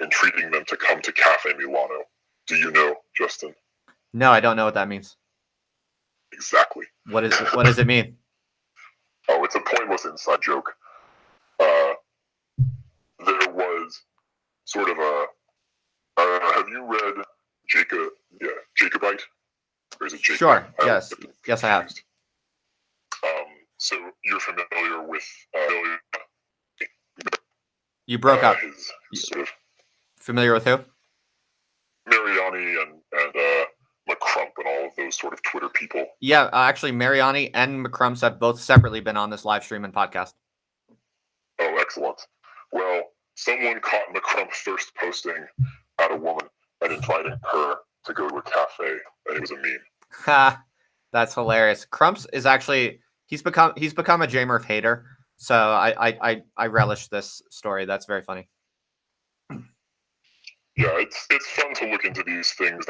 entreating them to come to Cafe Milano. Do you know, Justin? No, I don't know what that means. Exactly. What does it mean? Oh, it's a pointless inside joke. There was sort of a. Have you read Jacob? Yeah, Jacobite. Or is it Jacob? Sure. Yes. Yes, I have. So you're familiar with You broke up. his sort of Familiar with who? Mariani and McCrump and all of those sort of Twitter people. Yeah, actually, Mariani and McCrumps have both separately been on this live stream and podcast. Oh, excellent. Well, someone caught McCrump thirst posting at a woman and inviting her to go to a cafe, and it was a meme. Ha, that's hilarious. Crumps is actually he's become a J-Murph hater, so I relish this story. That's very funny. Yeah, it's fun to look into these things.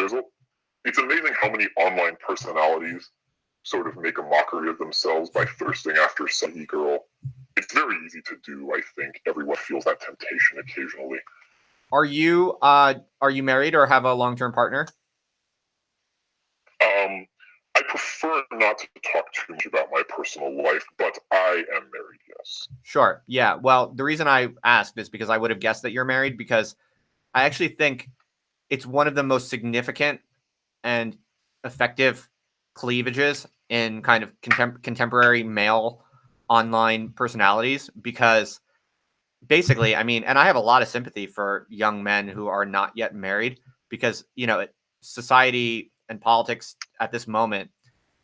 It's amazing how many online personalities sort of make a mockery of themselves by thirsting after some girl. It's very easy to do, I think. Everyone feels that temptation occasionally. Are you married or have a long-term partner? I prefer not to talk too much about my personal life, but I am married, yes. Sure. Yeah. Well, the reason I asked is because I would have guessed that you're married, because I actually think it's one of the most significant and effective cleavages in kind of contemporary male online personalities, because basically, I mean, and I have a lot of sympathy for young men who are not yet married, because, society and politics at this moment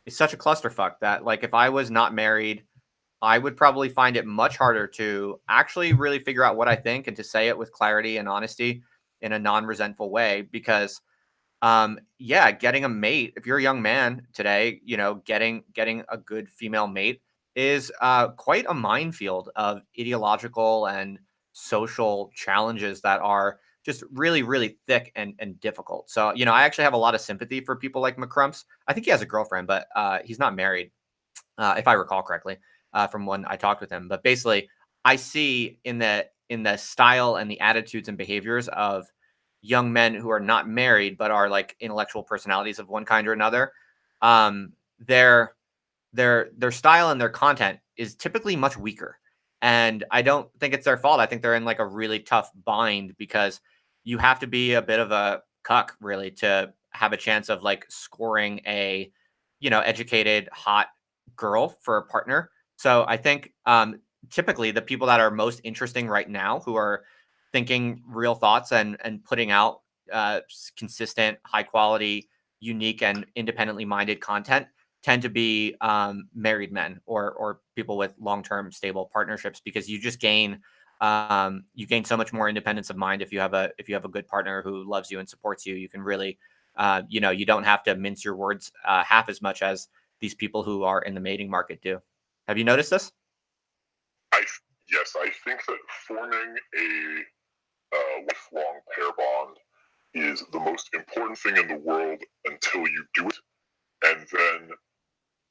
is such a clusterfuck that, like, if I was not married, I would probably find it much harder to actually really figure out what I think and to say it with clarity and honesty in a non-resentful way, because getting a mate, if you're a young man today, getting a good female mate is quite a minefield of ideological and social challenges that are just really, really thick and difficult. So, I actually have a lot of sympathy for people like McCrumps. I think he has a girlfriend, but he's not married, if I recall correctly, from when I talked with him. But basically, I see in the style and the attitudes and behaviors of young men who are not married but are like intellectual personalities of one kind or another, their style and their content is typically much weaker. And I don't think it's their fault. I think they're in like a really tough bind, because you have to be a bit of a cuck really to have a chance of like scoring a, educated, hot girl for a partner. So I think typically the people that are most interesting right now, who are thinking real thoughts and putting out consistent, high quality, unique, and independently minded content, tend to be married men or people with long-term stable partnerships, because you just gain so much more independence of mind if you have a good partner who loves you and supports you. You can really you don't have to mince your words half as much as these people who are in the mating market do. Have you noticed this? Yes, I think that forming a lifelong pair bond is the most important thing in the world until you do it. And then,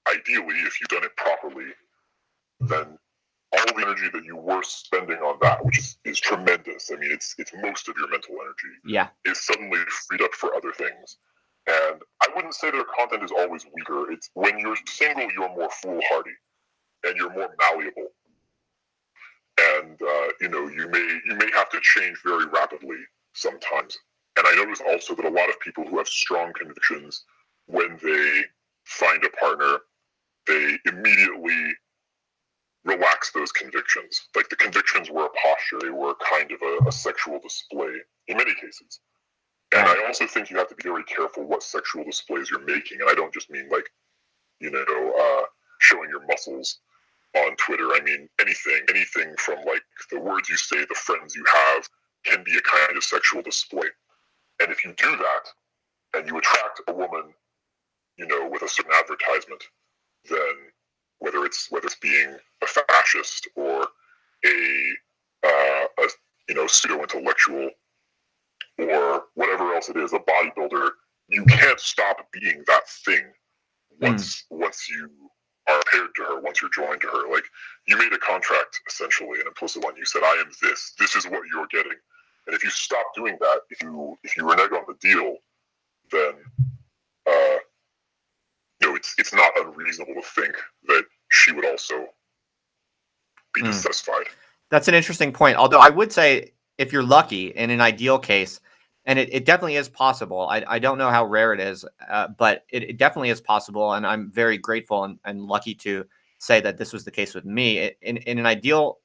ideally, if you've done it properly, then all the energy that you were spending on that, which is tremendous, I mean, it's most of your mental energy, is suddenly freed up for other things. And I wouldn't say their content is always weaker. It's when you're single, you're more foolhardy and you're more malleable. And you may have to change very rapidly sometimes. And I notice also that a lot of people who have strong convictions, when they find a partner, they immediately relax those convictions. Like the convictions were a posture, they were kind of a sexual display in many cases. And I also think you have to be very careful what sexual displays you're making. And I don't just mean like, showing your muscles on Twitter. I mean, anything from like the words you say, the friends you have, can be a kind of sexual display. And if you do that, and you attract a woman, with a certain advertisement, then whether it's being a fascist or a pseudo intellectual or whatever else it is, a bodybuilder, you can't stop being that thing Mm. once you are paired to her, once you're joined to her. Like, you made a contract, essentially, an implicit one. You said, I am this. This is what you're getting. And if you stop doing that, if you renege on the deal, then it's not unreasonable to think that she would also be dissatisfied. That's an interesting point. Although I would say, if you're lucky, in an ideal case, and it definitely is possible. I don't know how rare it is, but it definitely is possible. And I'm very grateful and lucky to say that this was the case with me. In an ideal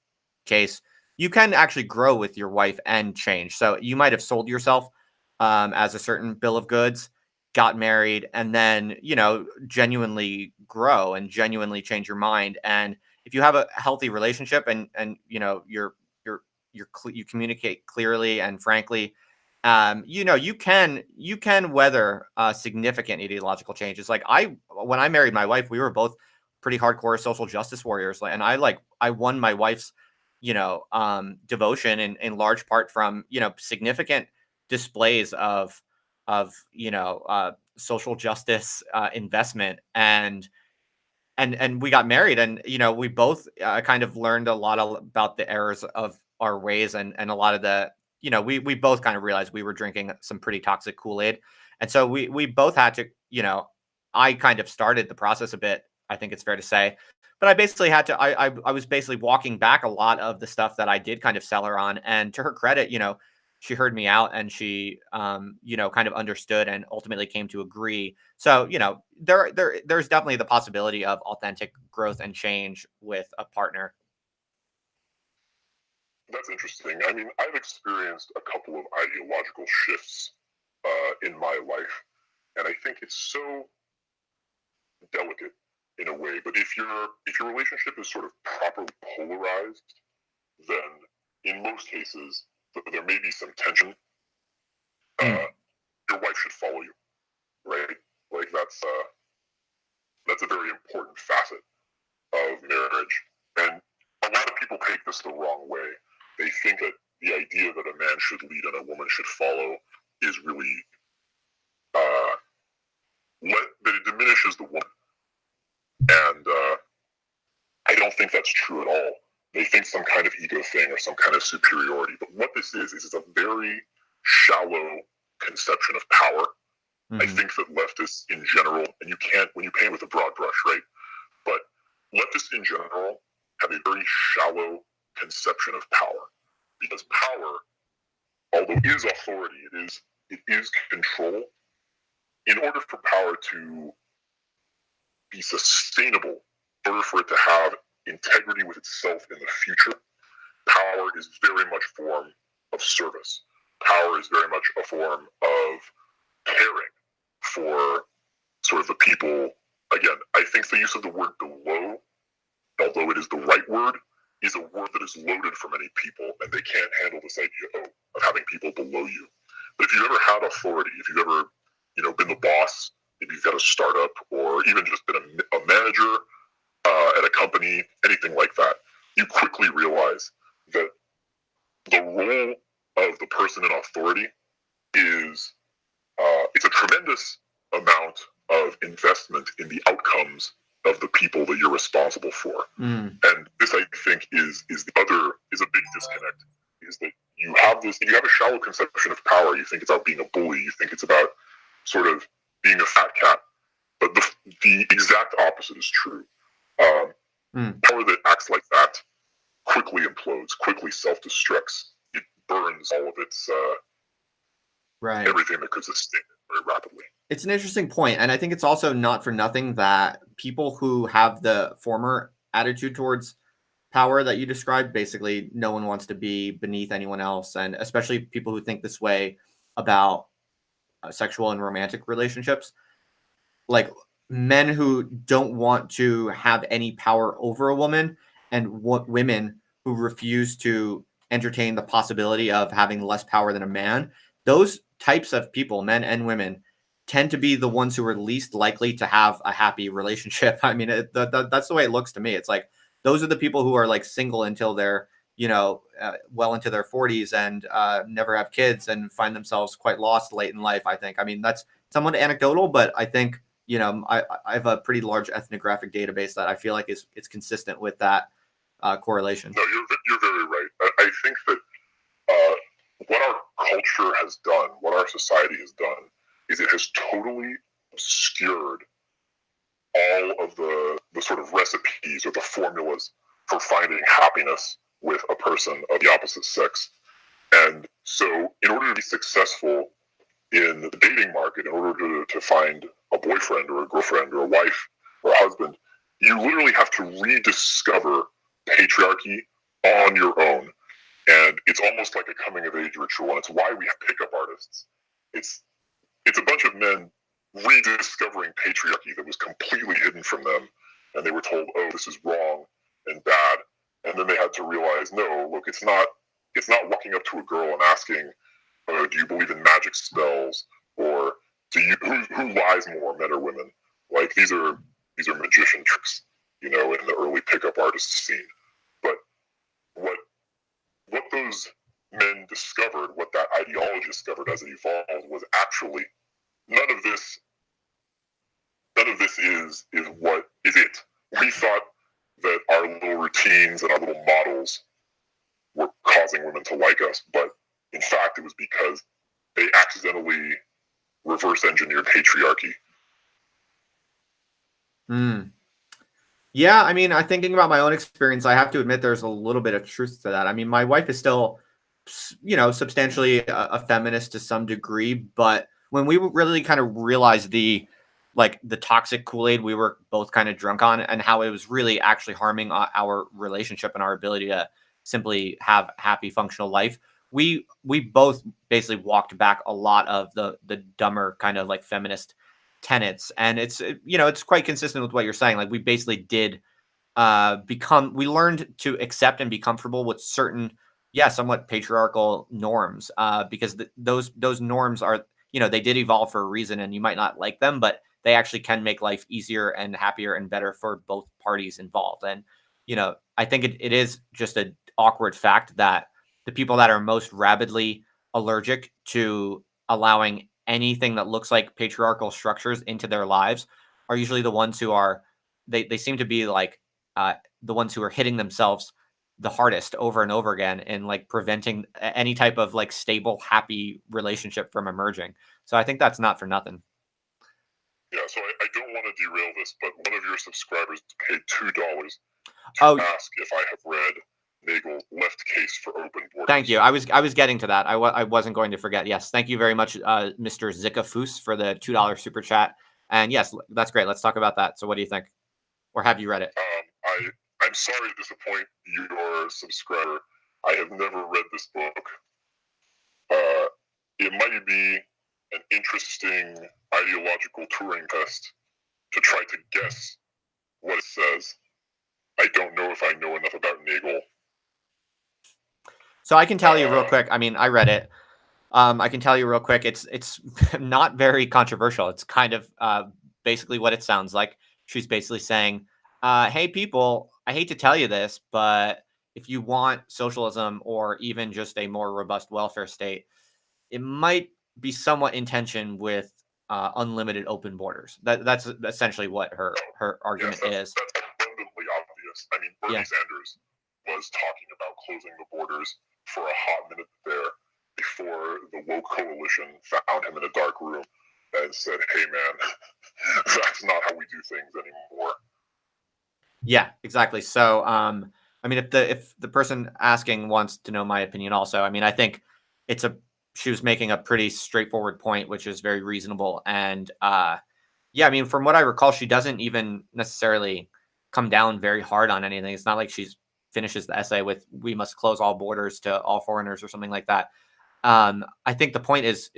case, you can actually grow with your wife and change. So you might have sold yourself as a certain bill of goods, got married, and then, genuinely grow and genuinely change your mind. And if you have a healthy relationship and you communicate clearly and frankly, you can weather significant ideological changes. Like, when I married my wife, we were both pretty hardcore social justice warriors, and I won my wife's devotion in large part from significant displays of social justice investment. And we got married, and we both kind of learned a lot about the errors of our ways, and a lot of the we both kind of realized we were drinking some pretty toxic Kool-Aid. And so we both had to, I kind of started the process a bit, I think it's fair to say, but I basically had to I was basically walking back a lot of the stuff that I did kind of sell her on. And to her credit, she heard me out, and she kind of understood and ultimately came to agree. So, there's definitely the possibility of authentic growth and change with a partner. That's interesting. I mean, I've experienced a couple of ideological shifts in my life, and I think it's so delicate in a way. But if your relationship is sort of properly polarized, then in most cases there may be some tension. Mm. Your wife should follow you, right? Like, that's a very important facet of marriage, and a lot of people take this the wrong way. They think that the idea that a man should lead and a woman should follow is really that it diminishes the woman, and I don't think that's true at all. They think some kind of ego thing or some kind of superiority, but what this is it's a very shallow conception of power. I think that leftists in general, and you can't, when you paint with a broad brush, right? But leftists in general have a very shallow conception of power, because power, although it is authority, it is control. In order for power to be sustainable, in order for it to have integrity with itself in the future, power is very much a form of service. Power is very much a form of caring for sort of the people. Again, I think the use of the word below, although it is the right word, is a word that is loaded for many people, and they can't handle this idea of having people below you. But if you've ever had authority, if you've ever, been the boss, if you've got a startup, or even just been a manager at a company, anything like that, you quickly realize that the role of the person in authority is it's a tremendous amount of investment in the outcomes of the people that you're responsible for. And this, I think, is a big disconnect. Is that you have a shallow conception of power. You think it's about being a bully. You think it's about sort of being a fat cat. But the exact opposite is true. Power that acts like that quickly implodes, quickly self-destructs. It burns all of its Right. everything that could sustain it very rapidly. It's an interesting point, and I think it's also not for nothing that people who have the former attitude towards power that you described, basically no one wants to be beneath anyone else, and especially people who think this way about sexual and romantic relationships, like men who don't want to have any power over a woman, and women who refuse to entertain the possibility of having less power than a man. Those types of people, men and women, tend to be the ones who are least likely to have a happy relationship. I mean, that's the way it looks to me. It's like those are the people who are like single until they're well into their 40s and never have kids and find themselves quite lost late in life. I think. I mean, somewhat anecdotal, but I think, I have a pretty large ethnographic database that I feel like is consistent with that correlation. No, you're very right. I think that uh, what our culture has done, what our society has done, is it has totally obscured all of the sort of recipes or the formulas for finding happiness with a person of the opposite sex. And so, in order to be successful in the dating market, in order to find a boyfriend or a girlfriend or a wife or a husband, you literally have to rediscover patriarchy on your own. And it's almost like a coming of age ritual. And it's why we have pickup artists. It's a bunch of men rediscovering patriarchy that was completely hidden from them. And they were told, oh, this is wrong and bad. And then they had to realize, no, look, it's not walking up to a girl and asking, do you believe in magic spells, or who lies more, men or women? Like these are magician tricks, in the early pickup artist scene. But what those men discovered, what that ideology discovered as it evolved, was actually none of this is what is it. We thought that our little routines and our little models were causing women to like us, but in fact, it was because they accidentally reverse engineered patriarchy. Yeah, I mean, I'm thinking about my own experience. I have to admit there's a little bit of truth to that. I mean, my wife is still, substantially a feminist to some degree, but when we really kind of realized the toxic Kool-Aid we were both kind of drunk on and how it was really actually harming our relationship and our ability to simply have happy functional life, we both basically walked back a lot of the dumber kind of like feminist tenets, and it's quite consistent with what you're saying. Like we basically did we learned to accept and be comfortable with certain, somewhat patriarchal norms, because those norms are, they did evolve for a reason, and you might not like them, but they actually can make life easier and happier and better for both parties involved. And I think it is just an awkward fact that the people that are most rabidly allergic to allowing anything that looks like patriarchal structures into their lives are usually the ones who are they seem to be like the ones who are hitting themselves the hardest over and over again and like preventing any type of like stable, happy relationship from emerging. So I think that's not for nothing. Yeah, so I don't want to derail this, but one of your subscribers paid $2 to ask if I have read Nagel Left Case for Open Borders. Thank you. I was getting to that. I wasn't going to forget. Yes, thank you very much, Mr. Zika Foos, for the $2 super chat. And yes, that's great. Let's talk about that. So what do you think? Or have you read it? I'm sorry to disappoint your subscriber. I have never read this book. It might be an interesting ideological Turing test to try to guess what it says. I don't know if I know enough about Nagel. So I can tell you real quick. I mean, I read it. I can tell you real quick. It's not very controversial. It's kind of basically what it sounds like. She's basically saying, "Hey, people, I hate to tell you this, but if you want socialism or even just a more robust welfare state, it might be somewhat in tension with unlimited open borders." That's essentially what her argument is. That's abundantly obvious. I mean, Bernie Sanders was talking about closing the borders for a hot minute there before the woke coalition found him in a dark room and said, "Hey, man, that's not how we do things anymore." Yeah, exactly. So, I mean, if the person asking wants to know my opinion, also, I mean, I think she was making a pretty straightforward point, which is very reasonable. And yeah, I mean, from what I recall, she doesn't even necessarily come down very hard on anything. It's not like she finishes the essay with "we must close all borders to all foreigners" or something like that. I think the point is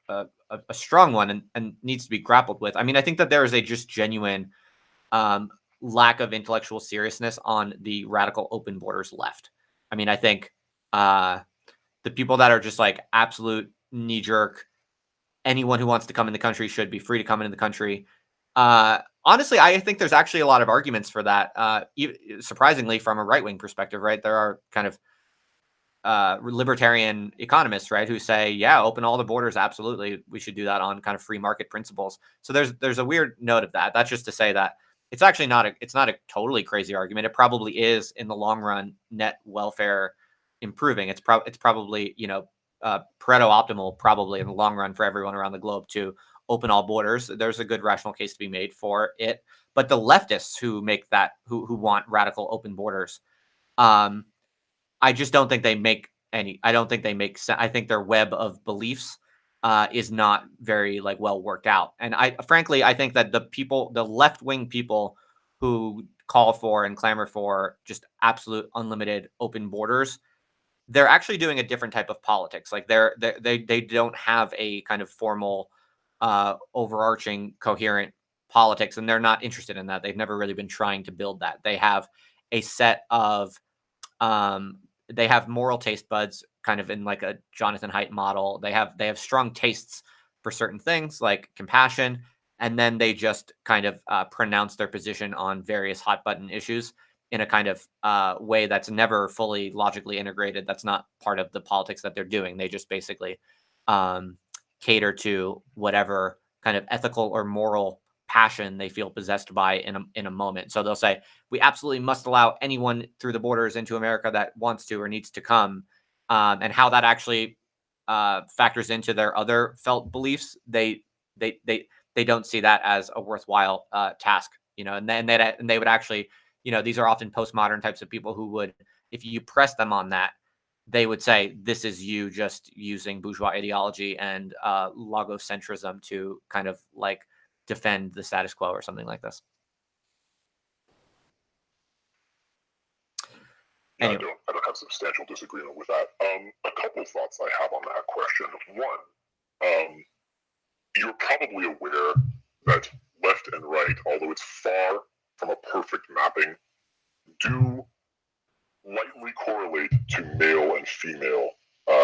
a strong one and needs to be grappled with. I mean, I think that there is a just genuine lack of intellectual seriousness on the radical open borders left. I mean, I think the people that are just like absolute knee jerk, anyone who wants to come in the country should be free to come into the country. Honestly, I think there's actually a lot of arguments for that. Surprisingly, from a right wing perspective, right? There are kind of libertarian economists, right, who say, yeah, open all the borders, absolutely, we should do that on kind of free market principles. So there's a weird note of that. That's just to say that it's actually not a totally crazy argument. It probably is in the long run net welfare improving. It's probably Pareto optimal probably in the long run for everyone around the globe to open all borders. There's a good rational case to be made for it. But the leftists who make that who want radical open borders, I just don't think they make any. I don't think they make sense. I think their web of beliefs is not very well worked out. And I think that the left wing people who call for and clamor for just absolute unlimited open borders, they're actually doing a different type of politics. Like they don't have a kind of formal, overarching, coherent politics, and they're not interested in that. They've never really been trying to build that. They have a set of they have moral taste buds, kind of in like a Jonathan Haidt model. They have strong tastes for certain things like compassion, and then they just kind of pronounce their position on various hot button issues in a kind of way that's never fully logically integrated. That's not part of the politics that they're doing. They just basically cater to whatever kind of ethical or moral passion they feel possessed by in a moment. So they'll say, we absolutely must allow anyone through the borders into America that wants to or needs to come. And how that actually factors into their other felt beliefs, they don't see that as a worthwhile task, and they would actually, these are often postmodern types of people who would, if you press them on that, they would say, this is you just using bourgeois ideology and logocentrism to kind of defend the status quo or something like this. Yeah, anyway. I don't have substantial disagreement with that. A couple of thoughts I have on that question. One, you're probably aware that left and right, although it's far from a perfect mapping, do lightly correlate to male and female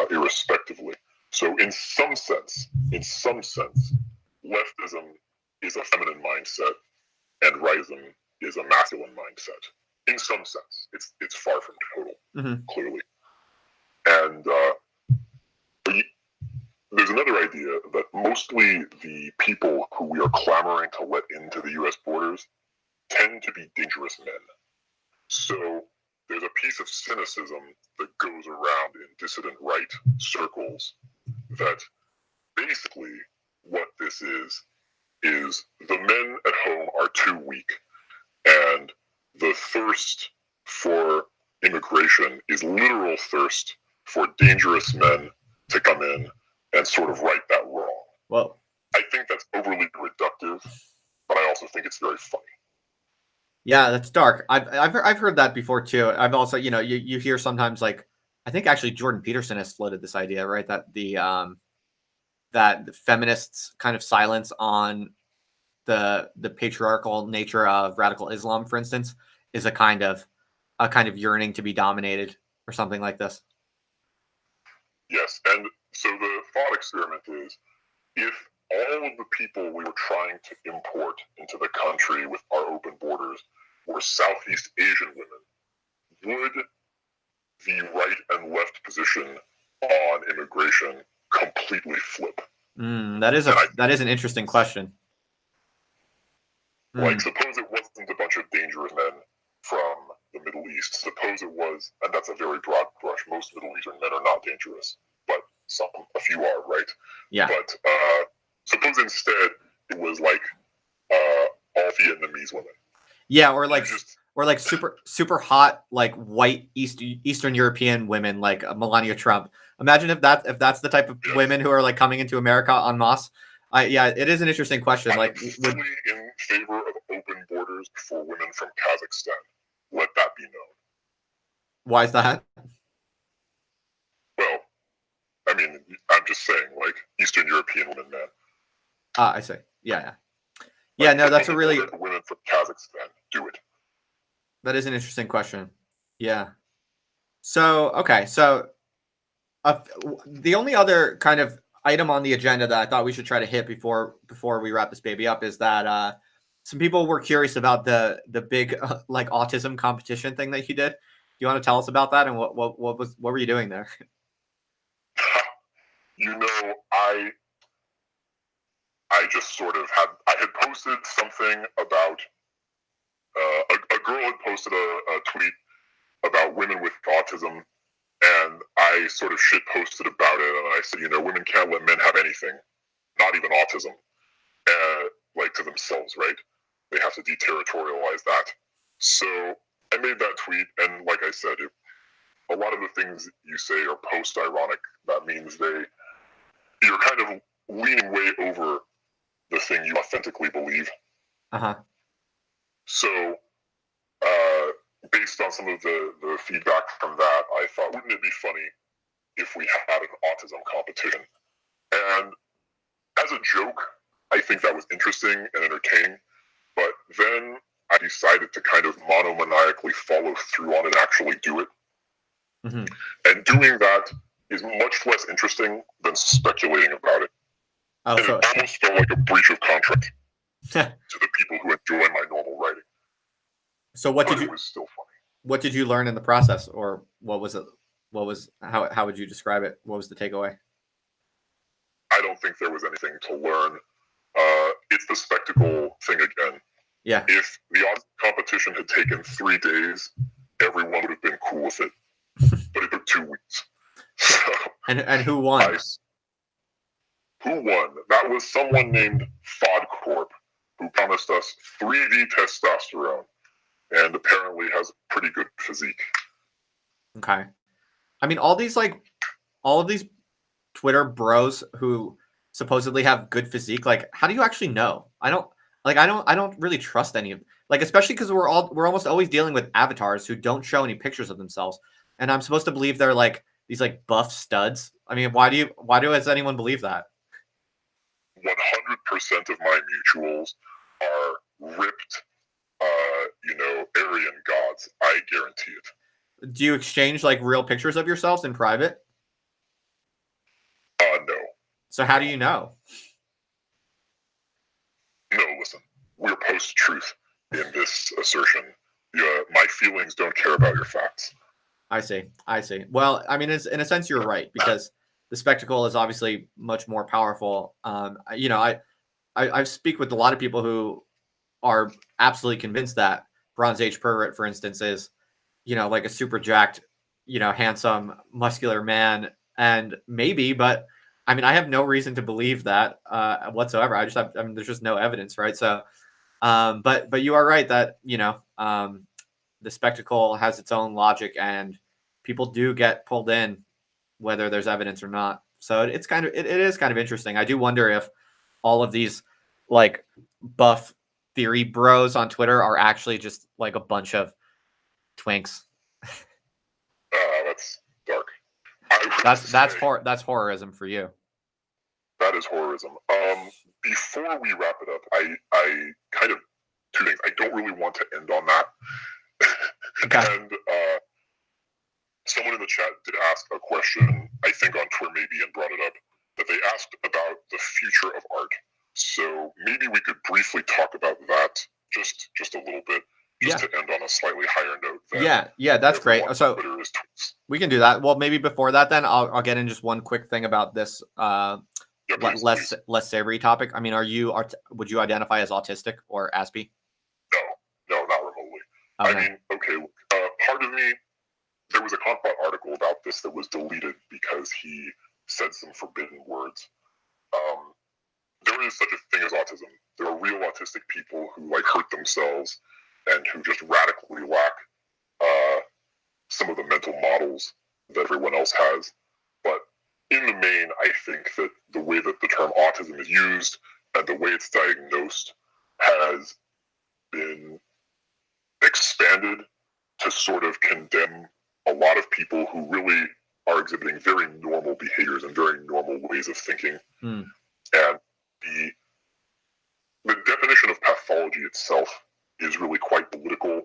irrespectively. So in some sense, leftism is a feminine mindset and rightism is a masculine mindset. In some sense, it's far from total, clearly. And there's another idea that mostly the people who we are clamoring to let into the U.S. borders tend to be dangerous men. So there's a piece of cynicism that goes around in dissident right circles that basically what this is the men at home are too weak, and the thirst for immigration is literal thirst for dangerous men to come in and sort of right that wrong. Well, I think that's overly reductive, but I also think it's very funny. Yeah, that's dark. I've heard that before too. I've also, you hear sometimes, I think actually Jordan Peterson has floated this idea, right? That the feminists' kind of silence on the patriarchal nature of radical Islam, for instance, is a kind of yearning to be dominated or something like this. Yes, and so the thought experiment is, if all of the people we were trying to import into the country with our open borders were Southeast Asian women, would the right and left position on immigration completely flip? That is an interesting question. Suppose it wasn't a bunch of dangerous men from the Middle East. Suppose it was, and that's a very broad brush, most Middle Eastern men are not dangerous, but a few are, right? Yeah. But suppose instead it was all Vietnamese women. Yeah, or super hot white Eastern European women like Melania Trump. Imagine if that's the type of women who are coming into America en masse. Yeah, it is an interesting question. I'm fully in favor of open borders for women from Kazakhstan. Let that be known. Why is that? Well, I mean, I'm just saying, Eastern European women, man. I see. Yeah. Yeah, no, that's a really... Women from Kazakhstan, do it. That is an interesting question. Yeah. So, okay. So, the only other kind of item on the agenda that I thought we should try to hit before we wrap this baby up is that some people were curious about the big autism competition thing that you did. you want to tell us about that and what were you doing there? I just sort of I had posted something about a girl had posted a tweet about women with autism, and I sort of shit posted about it, and I said, women can't let men have anything, not even autism, like to themselves, right? They have to deterritorialize that. So I made that tweet, and like I said, a lot of the things you say are post-ironic. That means you're kind of leaning way over the thing you authentically believe. Uh-huh. So, based on some of the feedback from that, I thought, wouldn't it be funny if we had an autism competition? And as a joke, I think that was interesting and entertaining. But then I decided to kind of monomaniacally follow through on it and actually do it. Mm-hmm. And doing that is much less interesting than speculating about it. Oh, and so it almost felt like a breach of contract to the people who enjoy my normal writing. So it was still funny. What did you learn in the process, or what was it? How would you describe it? What was the takeaway? I don't think there was anything to learn. It's the spectacle thing again. Yeah. If the odds competition had taken 3 days, everyone would have been cool with it. But it took 2 weeks. So and who won? Who won? That was someone named FODcorp, who promised us 3D testosterone, and apparently has a pretty good physique. Okay. I mean, all of these Twitter bros who supposedly have good physique, like, how do you actually know? I don't really trust any of, like, especially because we're almost always dealing with avatars who don't show any pictures of themselves, and I'm supposed to believe they're like these like buff studs. I mean, why does anyone believe that? 100% of my mutuals are ripped, Aryan gods. I guarantee it. Do you exchange like real pictures of yourselves in private? No. So how do you know? No, listen. We're post-truth in this assertion. My feelings don't care about your facts. I see. Well, I mean, in a sense, you're right, because the spectacle is obviously much more powerful. I speak with a lot of people who are absolutely convinced that Bronze Age pervert, for instance, is, like a super jacked, handsome, muscular man, and maybe, but I mean, I have no reason to believe that whatsoever. There's just no evidence, right? So, but you are right that the spectacle has its own logic, and people do get pulled in whether there's evidence or not. So it is kind of interesting. I do wonder if all of these like buff theory bros on Twitter are actually just like a bunch of twinks. That's dark. That's horrorism for you. That is horrorism. Before we wrap it up, I kind of two things. I don't really want to end on that. Okay. And someone in the chat did ask a question, I think on Twitter maybe, and brought it up, that they asked about the future of art. So maybe we could briefly talk about that just a little bit, to end on a slightly higher note. Yeah, that's great. So we can do that. Well, maybe before that, then I'll get in just one quick thing about this please. less savory topic. I mean, would you identify as autistic or Aspie? No, not remotely. Okay. I mean, okay, part of me, there was a Confbot article about this that was deleted because he said some forbidden words. There is such a thing as autism. There are real autistic people who hurt themselves and who just radically lack some of the mental models that everyone else has. But in the main, I think that the way that the term autism is used and the way it's diagnosed has been expanded to sort of condemn a lot of people who really are exhibiting very normal behaviors and very normal ways of thinking. And the definition of pathology itself is really quite political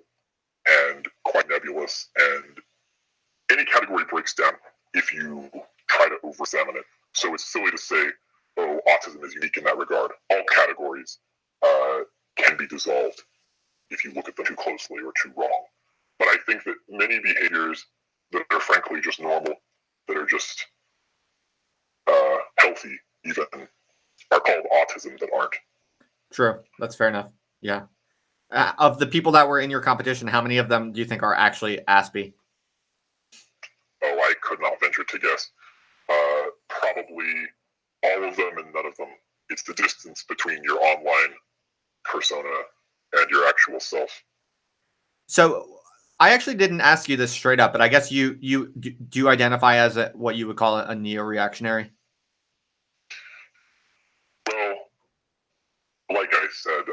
and quite nebulous, and any category breaks down if you try to over-examine it. So it's silly to say, oh, autism is unique in that regard. All categories can be dissolved if you look at them too closely or too wrong. But I think that many behaviors that are frankly just normal, that are just healthy, even, are called autism that aren't. True. That's fair enough. Yeah. Of the people that were in your competition, how many of them do you think are actually Aspie? Oh, I could not venture to guess. Probably all of them and none of them. It's the distance between your online persona and your actual self. So I actually didn't ask you this straight up, but I guess you do you identify as what you would call a neo-reactionary? Well, like I said,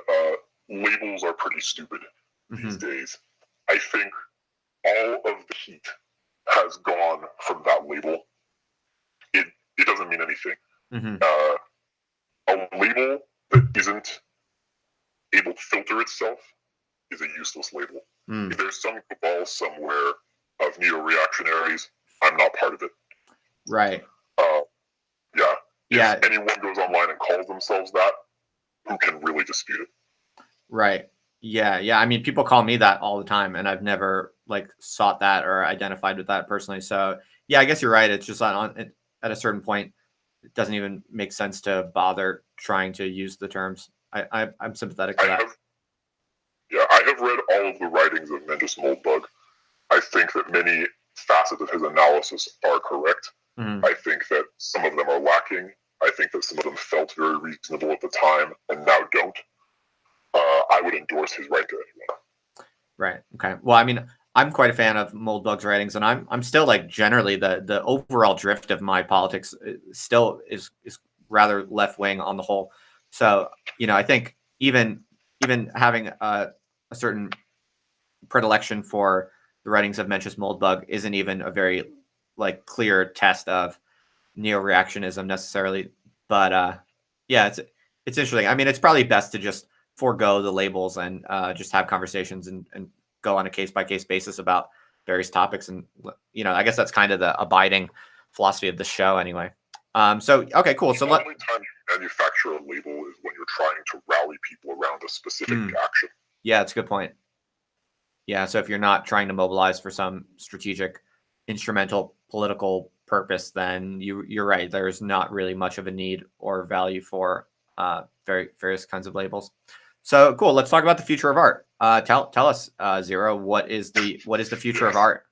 labels are pretty stupid these days. I think all of the heat has gone from that label. It doesn't mean anything. A label that isn't able to filter itself is a useless label. If there's some cabal somewhere of neo-reactionaries, I'm not part of it. Right. Yeah. Yeah. If anyone goes online and calls themselves that, who can really dispute it? Right. Yeah. Yeah. I mean, people call me that all the time, and I've never like sought that or identified with that personally. So yeah, I guess you're right. It's just at a certain point, it doesn't even make sense to bother trying to use the terms. I'm sympathetic to that. I have read all of the writings of Mencius Moldbug. I think that many facets of his analysis are correct. I think that some of them are lacking. I think that some of them felt very reasonable at the time and now don't. I would endorse his writing to anyone. Right. Okay. Well, I mean, I'm quite a fan of Moldbug's writings, and I'm still like generally the overall drift of my politics still is rather left wing on the whole. So I think even having a certain predilection for the writings of Mencius Moldbug isn't even a very like clear test of neo-reactionism necessarily. But yeah, it's interesting. I mean, it's probably best to just forego the labels and just have conversations and go on a case-by-case basis about various topics. And I guess that's kind of the abiding philosophy of the show anyway. So okay, cool. So the only time you manufacture a label is when you're trying to rally people around a specific action. Yeah, that's a good point. Yeah, so if you're not trying to mobilize for some strategic, instrumental political purpose, then you're right. There's not really much of a need or value for various kinds of labels. So cool. Let's talk about the future of art. Tell us, Zero, what is the future of art?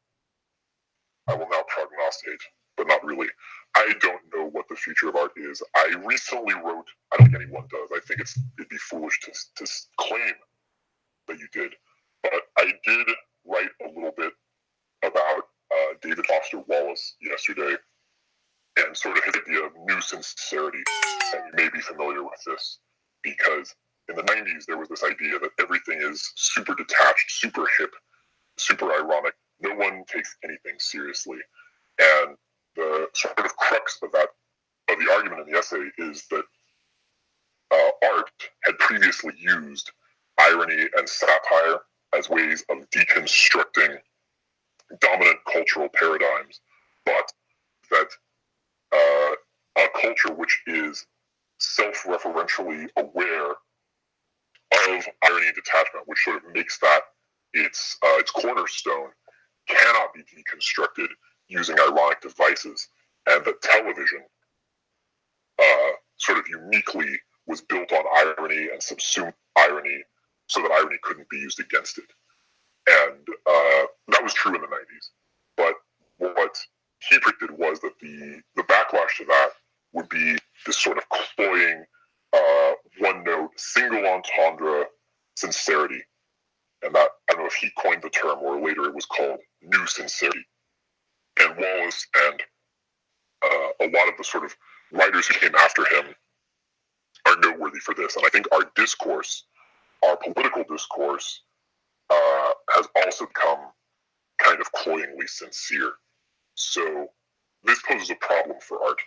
I will now prognosticate, but not really. I don't know what the future of art is. I recently wrote. I don't think anyone does. I think it'd be foolish to claim that you did. But I did write a little bit about David Foster Wallace yesterday and sort of his idea of new sincerity. And you may be familiar with this because in the 90s, there was this idea that everything is super detached, super hip, super ironic. No one takes anything seriously. And the sort of crux of the argument in the essay is that art had previously used irony and satire as ways of deconstructing dominant cultural paradigms, but that a culture which is self-referentially aware of irony and detachment, which sort of makes that its cornerstone, cannot be deconstructed using ironic devices, and that television sort of uniquely was built on irony and subsumed irony so that irony couldn't be used against it. And that was true in the 90s. But what he predicted was that the backlash to that would be this sort of cloying, one-note, single entendre sincerity. And that, I don't know if he coined the term or later it was called new sincerity. And Wallace and a lot of the sort of writers who came after him are noteworthy for this. And I think our discourse, our political discourse, has also become kind of cloyingly sincere. So this poses a problem for art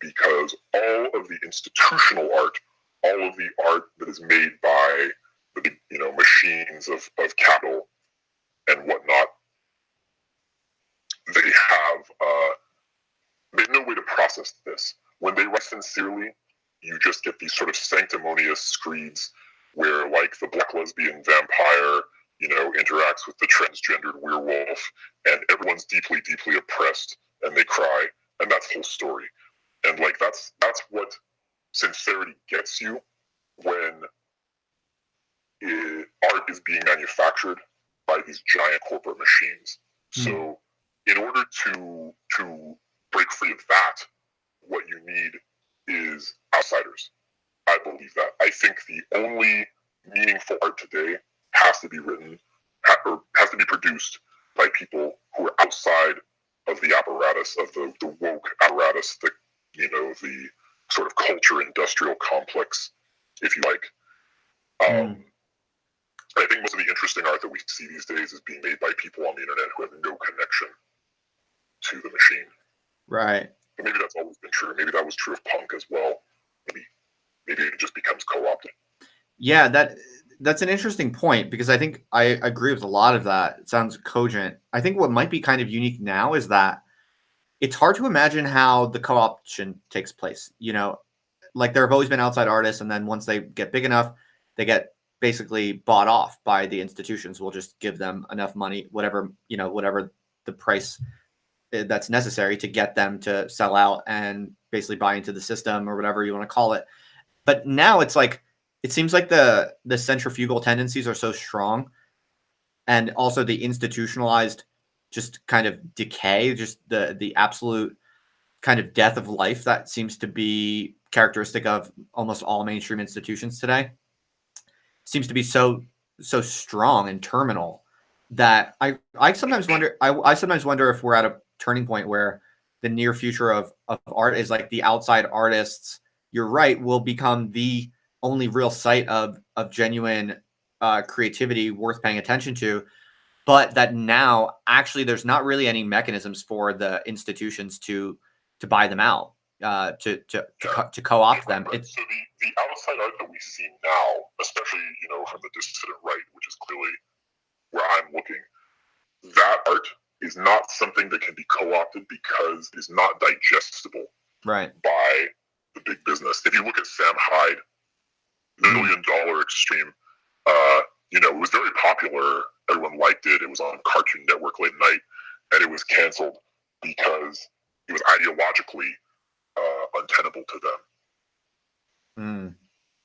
because all of the institutional art, all of the art that is made by the machines of capital and whatnot, they have no way to process this. When they write sincerely, you just get these sort of sanctimonious screeds where, like, the black lesbian vampire interacts with the transgendered werewolf, and everyone's deeply, deeply oppressed, and they cry, and that's the whole story. And like that's what sincerity gets you when art is being manufactured by these giant corporate machines. So in order to break free of that, what you need is outsiders. I believe that. I think the only meaningful art today has to be written or has to be produced by people who are outside of the apparatus of the woke apparatus, the sort of culture industrial complex, if you like. I think most of the interesting art that we see these days is being made by people on the internet who have no connection to the machine. Right. But maybe that's always been true. Maybe that was true of punk as well. Maybe it just becomes co-opted. Yeah, that's an interesting point, because I think I agree with a lot of that. It sounds cogent. I think what might be kind of unique now is that it's hard to imagine how the co-option takes place. Like there have always been outside artists, and then once they get big enough, they get basically bought off by the institutions. We'll just give them enough money, whatever the price that's necessary to get them to sell out and basically buy into the system or whatever you want to call it. But now it's like, it seems like the centrifugal tendencies are so strong, and also the institutionalized just kind of decay, just the absolute kind of death of life that seems to be characteristic of almost all mainstream institutions today, seems to be so strong and terminal that I sometimes wonder if we're at a turning point where the near future of art is like the outside artists, you're right, will become the only real site of genuine creativity worth paying attention to, but that now actually there's not really any mechanisms for the institutions to buy them out, to co-opt them. So the outside art that we see now, especially from the dissident right, which is clearly where I'm looking, that art is not something that can be co-opted because it is not digestible right by the big business. If you look at Sam Hyde, $1 Million Extreme, it was very popular. Everyone liked it. It was on Cartoon Network late night, and it was canceled because it was ideologically untenable to them.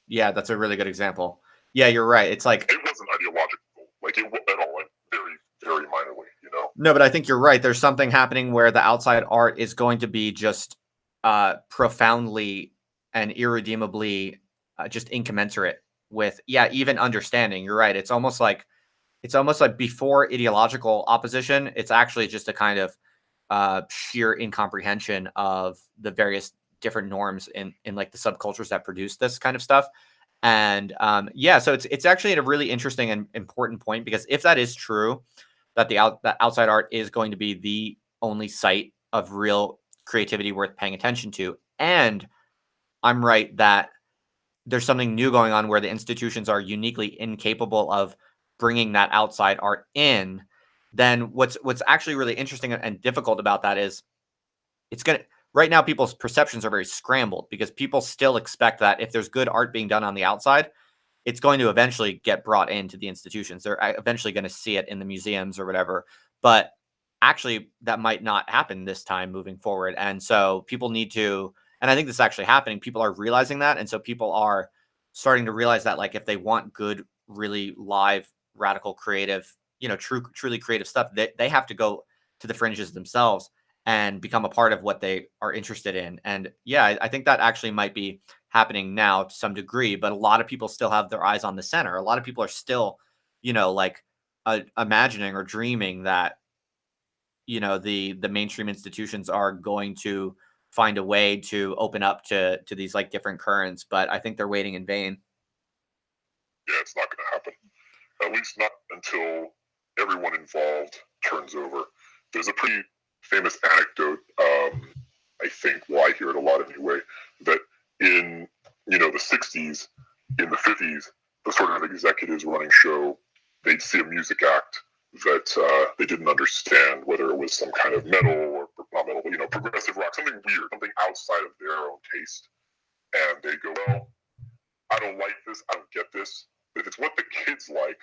Yeah, that's a really good example. Yeah, you're right. It's like it wasn't ideological, like it at all, like very, very minorly, No, but I think you're right. There's something happening where the outside art is going to be just profoundly and irredeemably just incommensurate with, even understanding. You're right. It's almost like before ideological opposition, it's actually just a kind of sheer incomprehension of the various different norms in like the subcultures that produce this kind of stuff. And so it's actually a really interesting and important point, because if that is true, that that outside art is going to be the only site of real creativity worth paying attention to, and I'm right that there's something new going on where the institutions are uniquely incapable of bringing that outside art in, then what's actually really interesting and difficult about that is right now people's perceptions are very scrambled, because people still expect that if there's good art being done on the outside, it's going to eventually get brought into the institutions. They're eventually going to see it in the museums or whatever. But actually, that might not happen this time moving forward. And so people need to, and I think this is actually happening, people are realizing that. And so people are starting to realize that, like, if they want good, really live, radical, creative, truly creative stuff, they have to go to the fringes themselves and become a part of what they are interested in. And I think that actually might be happening now to some degree, but a lot of people still have their eyes on the center. A lot of people are still, imagining or dreaming that, the mainstream institutions are going to find a way to open up to these like different currents, but I think they're waiting in vain. Yeah, it's not going to happen. At least not until everyone involved turns over. There's a pretty famous anecdote, I think, well, I hear it a lot anyway, that in the 60s, in the 50s, the sort of executives running show, they'd see a music act that they didn't understand, whether it was some kind of metal or not metal, but, progressive rock, something weird, something outside of their own taste. And they go, well, I don't like this, I don't get this. But if it's what the kids like,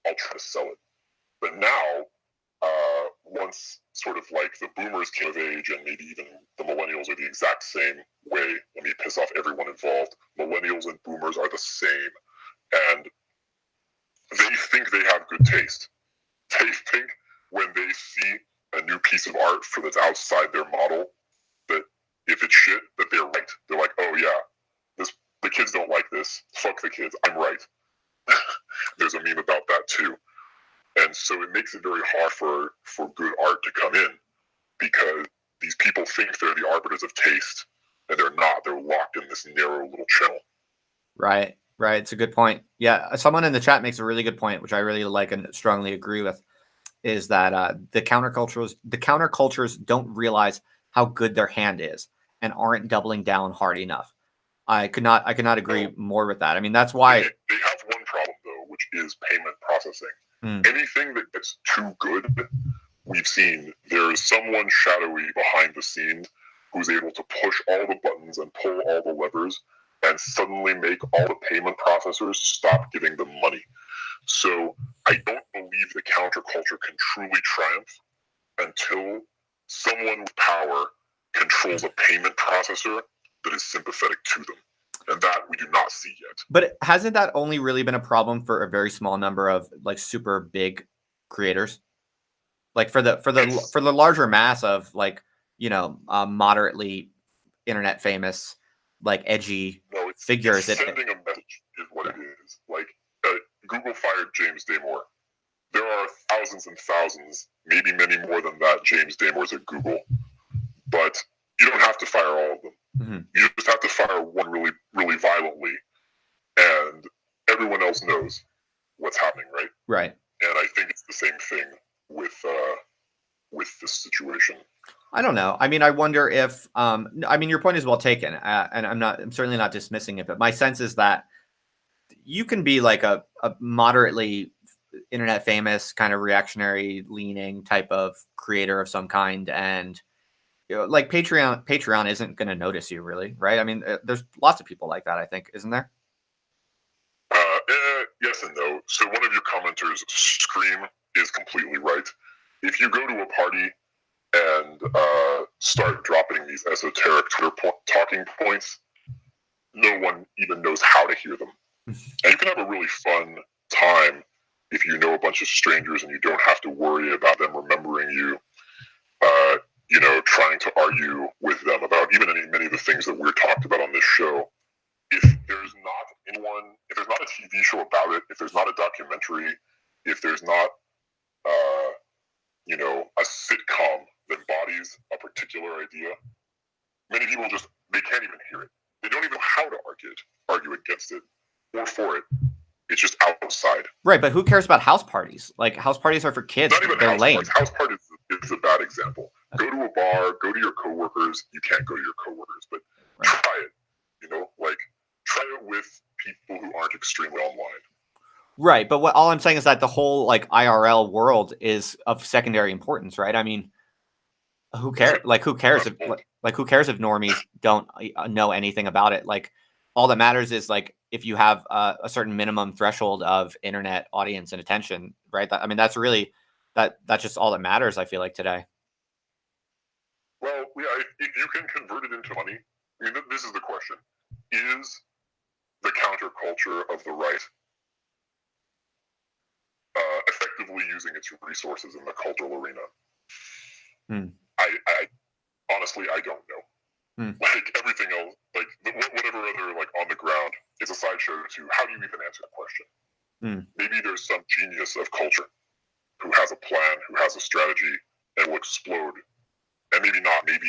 I'll try to sell it. But now, once sort of like the boomers came of age, and maybe even the millennials are the exact same way. Let me piss off everyone involved. Millennials and boomers are the same, and they think they have good taste. They think when they see a new piece of art that's outside their model, that if it's shit, that they're right. They're like, oh yeah, the kids don't like this. Fuck the kids. I'm right. There's a meme about that too. And so it makes it very hard for good art to come in, because these people think they're the arbiters of taste, and they're not. They're locked in this narrow little channel. Right. It's a good point. Yeah, someone in the chat makes a really good point, which I really like and strongly agree with, is that the countercultures don't realize how good their hand is and aren't doubling down hard enough. I could not agree more with that. I mean, that's why they have one problem though, which is payment processing. Anything that gets too good, we've seen there's someone shadowy behind the scenes who's able to push all the buttons and pull all the levers and suddenly make all the payment processors stop giving them money. So I don't believe the counterculture can truly triumph until someone with power controls a payment processor that is sympathetic to them. And that we do not see yet. But hasn't that only really been a problem for a very small number of like super big creators? Like for the larger mass of like, you know, moderately internet famous, like edgy figures. It's sending a message is what it is. Like Google fired James Damore. There are thousands and thousands, maybe many more than that, James Damores at Google. But you don't have to fire all of them. Mm-hmm. You just have to fire one really, really violently, and everyone else knows what's happening, right? Right. And I think it's the same thing with this situation. I don't know. I mean, I wonder if I mean, your point is well taken, and I'm certainly not dismissing it, but my sense is that you can be like a moderately internet famous, kind of reactionary leaning type of creator of some kind, and you know, like Patreon isn't going to notice you, really, right? I mean, there's lots of people like that, I think, isn't there? Yes and no. So one of your commenters, Scream, is completely right. If you go to a party and start dropping these esoteric Twitter talking points, no one even knows how to hear them. And you can have a really fun time if you know a bunch of strangers and you don't have to worry about them remembering you. You know, trying to argue with them about even many of the things that we're talked about on this show. If there's not a TV show about it, if there's not a documentary, if there's not, you know, a sitcom that embodies a particular idea, many people they can't even hear it. They don't even know how to argue against it or for it. It's just outside. Right, but who cares about house parties? Like, house parties are for kids. Not even They're lame. House parties is a bad example. Go to a bar, go to your coworkers. You can't go to your coworkers, but try it. You know, like, try it with people who aren't extremely online. Right, but all I'm saying is that the whole like IRL world is of secondary importance, right? I mean, who cares? Like, who cares if who cares if normies don't know anything about it? Like, all that matters is like if you have a certain minimum threshold of internet audience and attention, right? I mean, that's really that's just all that matters. I feel like today. Well, yeah, if you can convert it into money, I mean, this is the question: is the counterculture of the right effectively using its resources in the cultural arena? I honestly, I don't know. Like everything else, like whatever other like on the ground, is a sideshow to how do you even answer the question? Maybe there's some genius of culture who has a plan, who has a strategy, and will explode. And maybe not. Maybe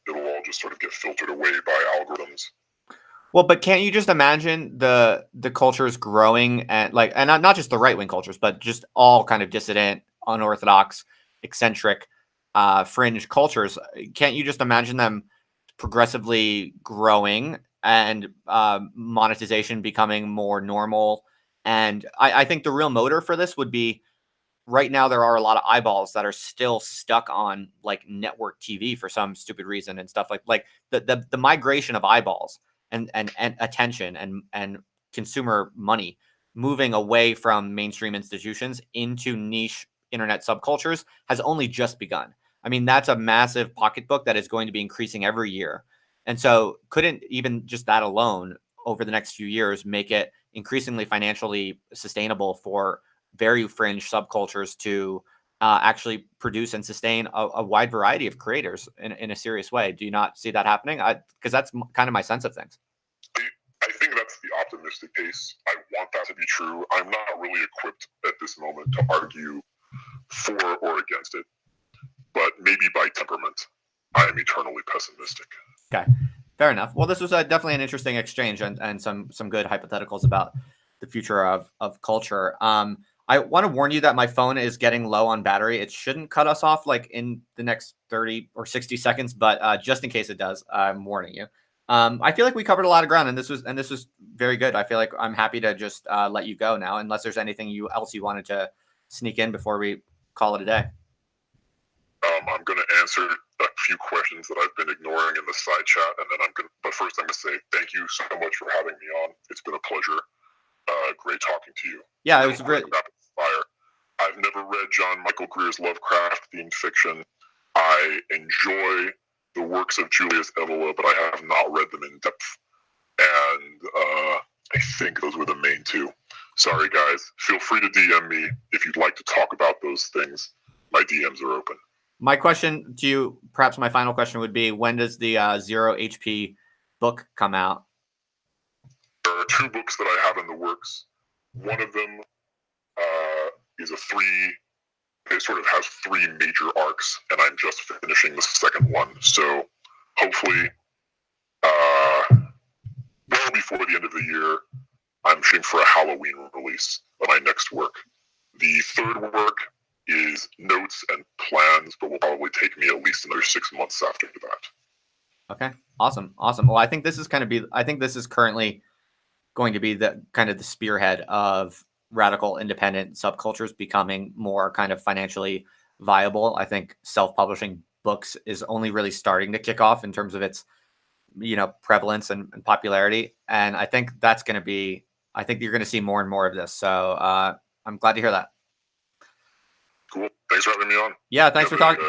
it'll all just sort of get filtered away by algorithms. Well, but can't you just imagine the cultures growing and like, and not just the right wing cultures, but just all kind of dissident, unorthodox, eccentric, fringe cultures? Can't you just imagine them progressively growing and monetization becoming more normal? And I think the real motor for this would be, right now there are a lot of eyeballs that are still stuck on like network TV for some stupid reason and stuff like the migration of eyeballs and attention and consumer money moving away from mainstream institutions into niche internet subcultures has only just begun. I mean, that's a massive pocketbook that is going to be increasing every year. And so couldn't even just that alone over the next few years make it increasingly financially sustainable for very fringe subcultures to actually produce and sustain a wide variety of creators in a serious way. Do you not see that happening? Because that's kind of my sense of things. I think that's the optimistic case. I want that to be true. I'm not really equipped at this moment to argue for or against it, but maybe by temperament, I am eternally pessimistic. Okay, fair enough. Well, this was definitely an interesting exchange and some good hypotheticals about the future of culture. I want to warn you that my phone is getting low on battery. It shouldn't cut us off like in the next 30 or 60 seconds, but just in case it does, I'm warning you. I feel like we covered a lot of ground, and this was very good. I feel like I'm happy to just let you go now, unless there's anything else you wanted to sneak in before we call it a day. I'm going to answer a few questions that I've been ignoring in the side chat, and then but first I'm going to say thank you so much for having me on. It's been a pleasure. Great talking to you. Yeah, it was great. Rapid fire. I've never read John Michael Greer's Lovecraft themed fiction. I enjoy the works of Julius Evola, but I have not read them in depth. And I think those were the main two. Sorry, guys. Feel free to DM me if you'd like to talk about those things. My DMs are open. My question to you, perhaps my final question would be, when does the 0 HP book come out? There are 2 books that I have in the works. One of them is it sort of has 3 major arcs, and I'm just finishing the second one. So hopefully, well before the end of the year, I'm shooting for a Halloween release of my next work. The third work is notes and plans, but will probably take me at least another 6 months after that. Okay, awesome. Well, I think this is currently going to be the kind of the spearhead of radical independent subcultures becoming more kind of financially viable. I think self-publishing books is only really starting to kick off in terms of its, prevalence and popularity. And I think I think you're going to see more and more of this. So I'm glad to hear that. Cool. Thanks for having me on. Yeah, thanks for talking.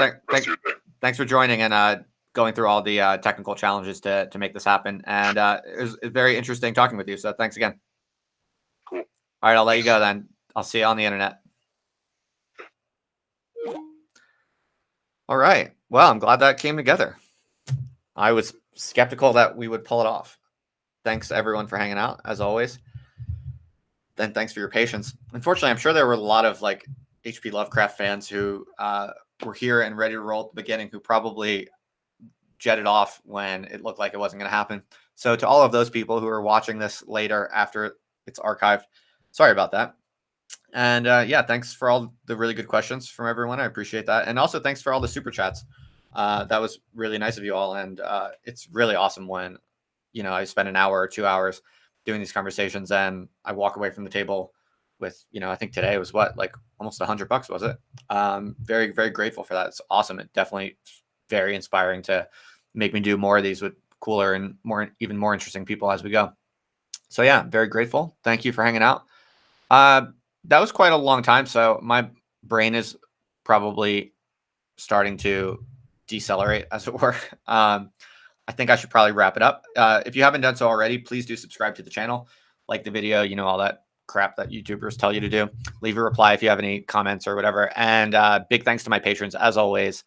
Thanks for joining and going through all the technical challenges to make this happen. And it was very interesting talking with you. So thanks again. Cool. All right, I'll let you go then. I'll see you on the internet. All right. Well, I'm glad that came together. I was skeptical that we would pull it off. Thanks everyone for hanging out, as always. Then thanks for your patience. Unfortunately, I'm sure there were a lot of H.P. Lovecraft fans who were here and ready to roll at the beginning who probably jetted off when it looked like it wasn't going to happen. So to all of those people who are watching this later after it's archived, sorry about that. And thanks for all the really good questions from everyone. I appreciate that. And also thanks for all the super chats. That was really nice of you all. And it's really awesome when, I spend an hour or 2 hours doing these conversations and I walk away from the table with, I think today was almost $100, was it? Very, very grateful for that. It's awesome. It definitely very inspiring to make me do more of these with cooler and even more interesting people as we go. So yeah, very grateful. Thank you for hanging out. That was quite a long time. So my brain is probably starting to decelerate, as it were. I think I should probably wrap it up. If you haven't done so already, please do subscribe to the channel, like the video, all that crap that YouTubers tell you to do. Leave a reply if you have any comments or whatever. And big thanks to my patrons, as always.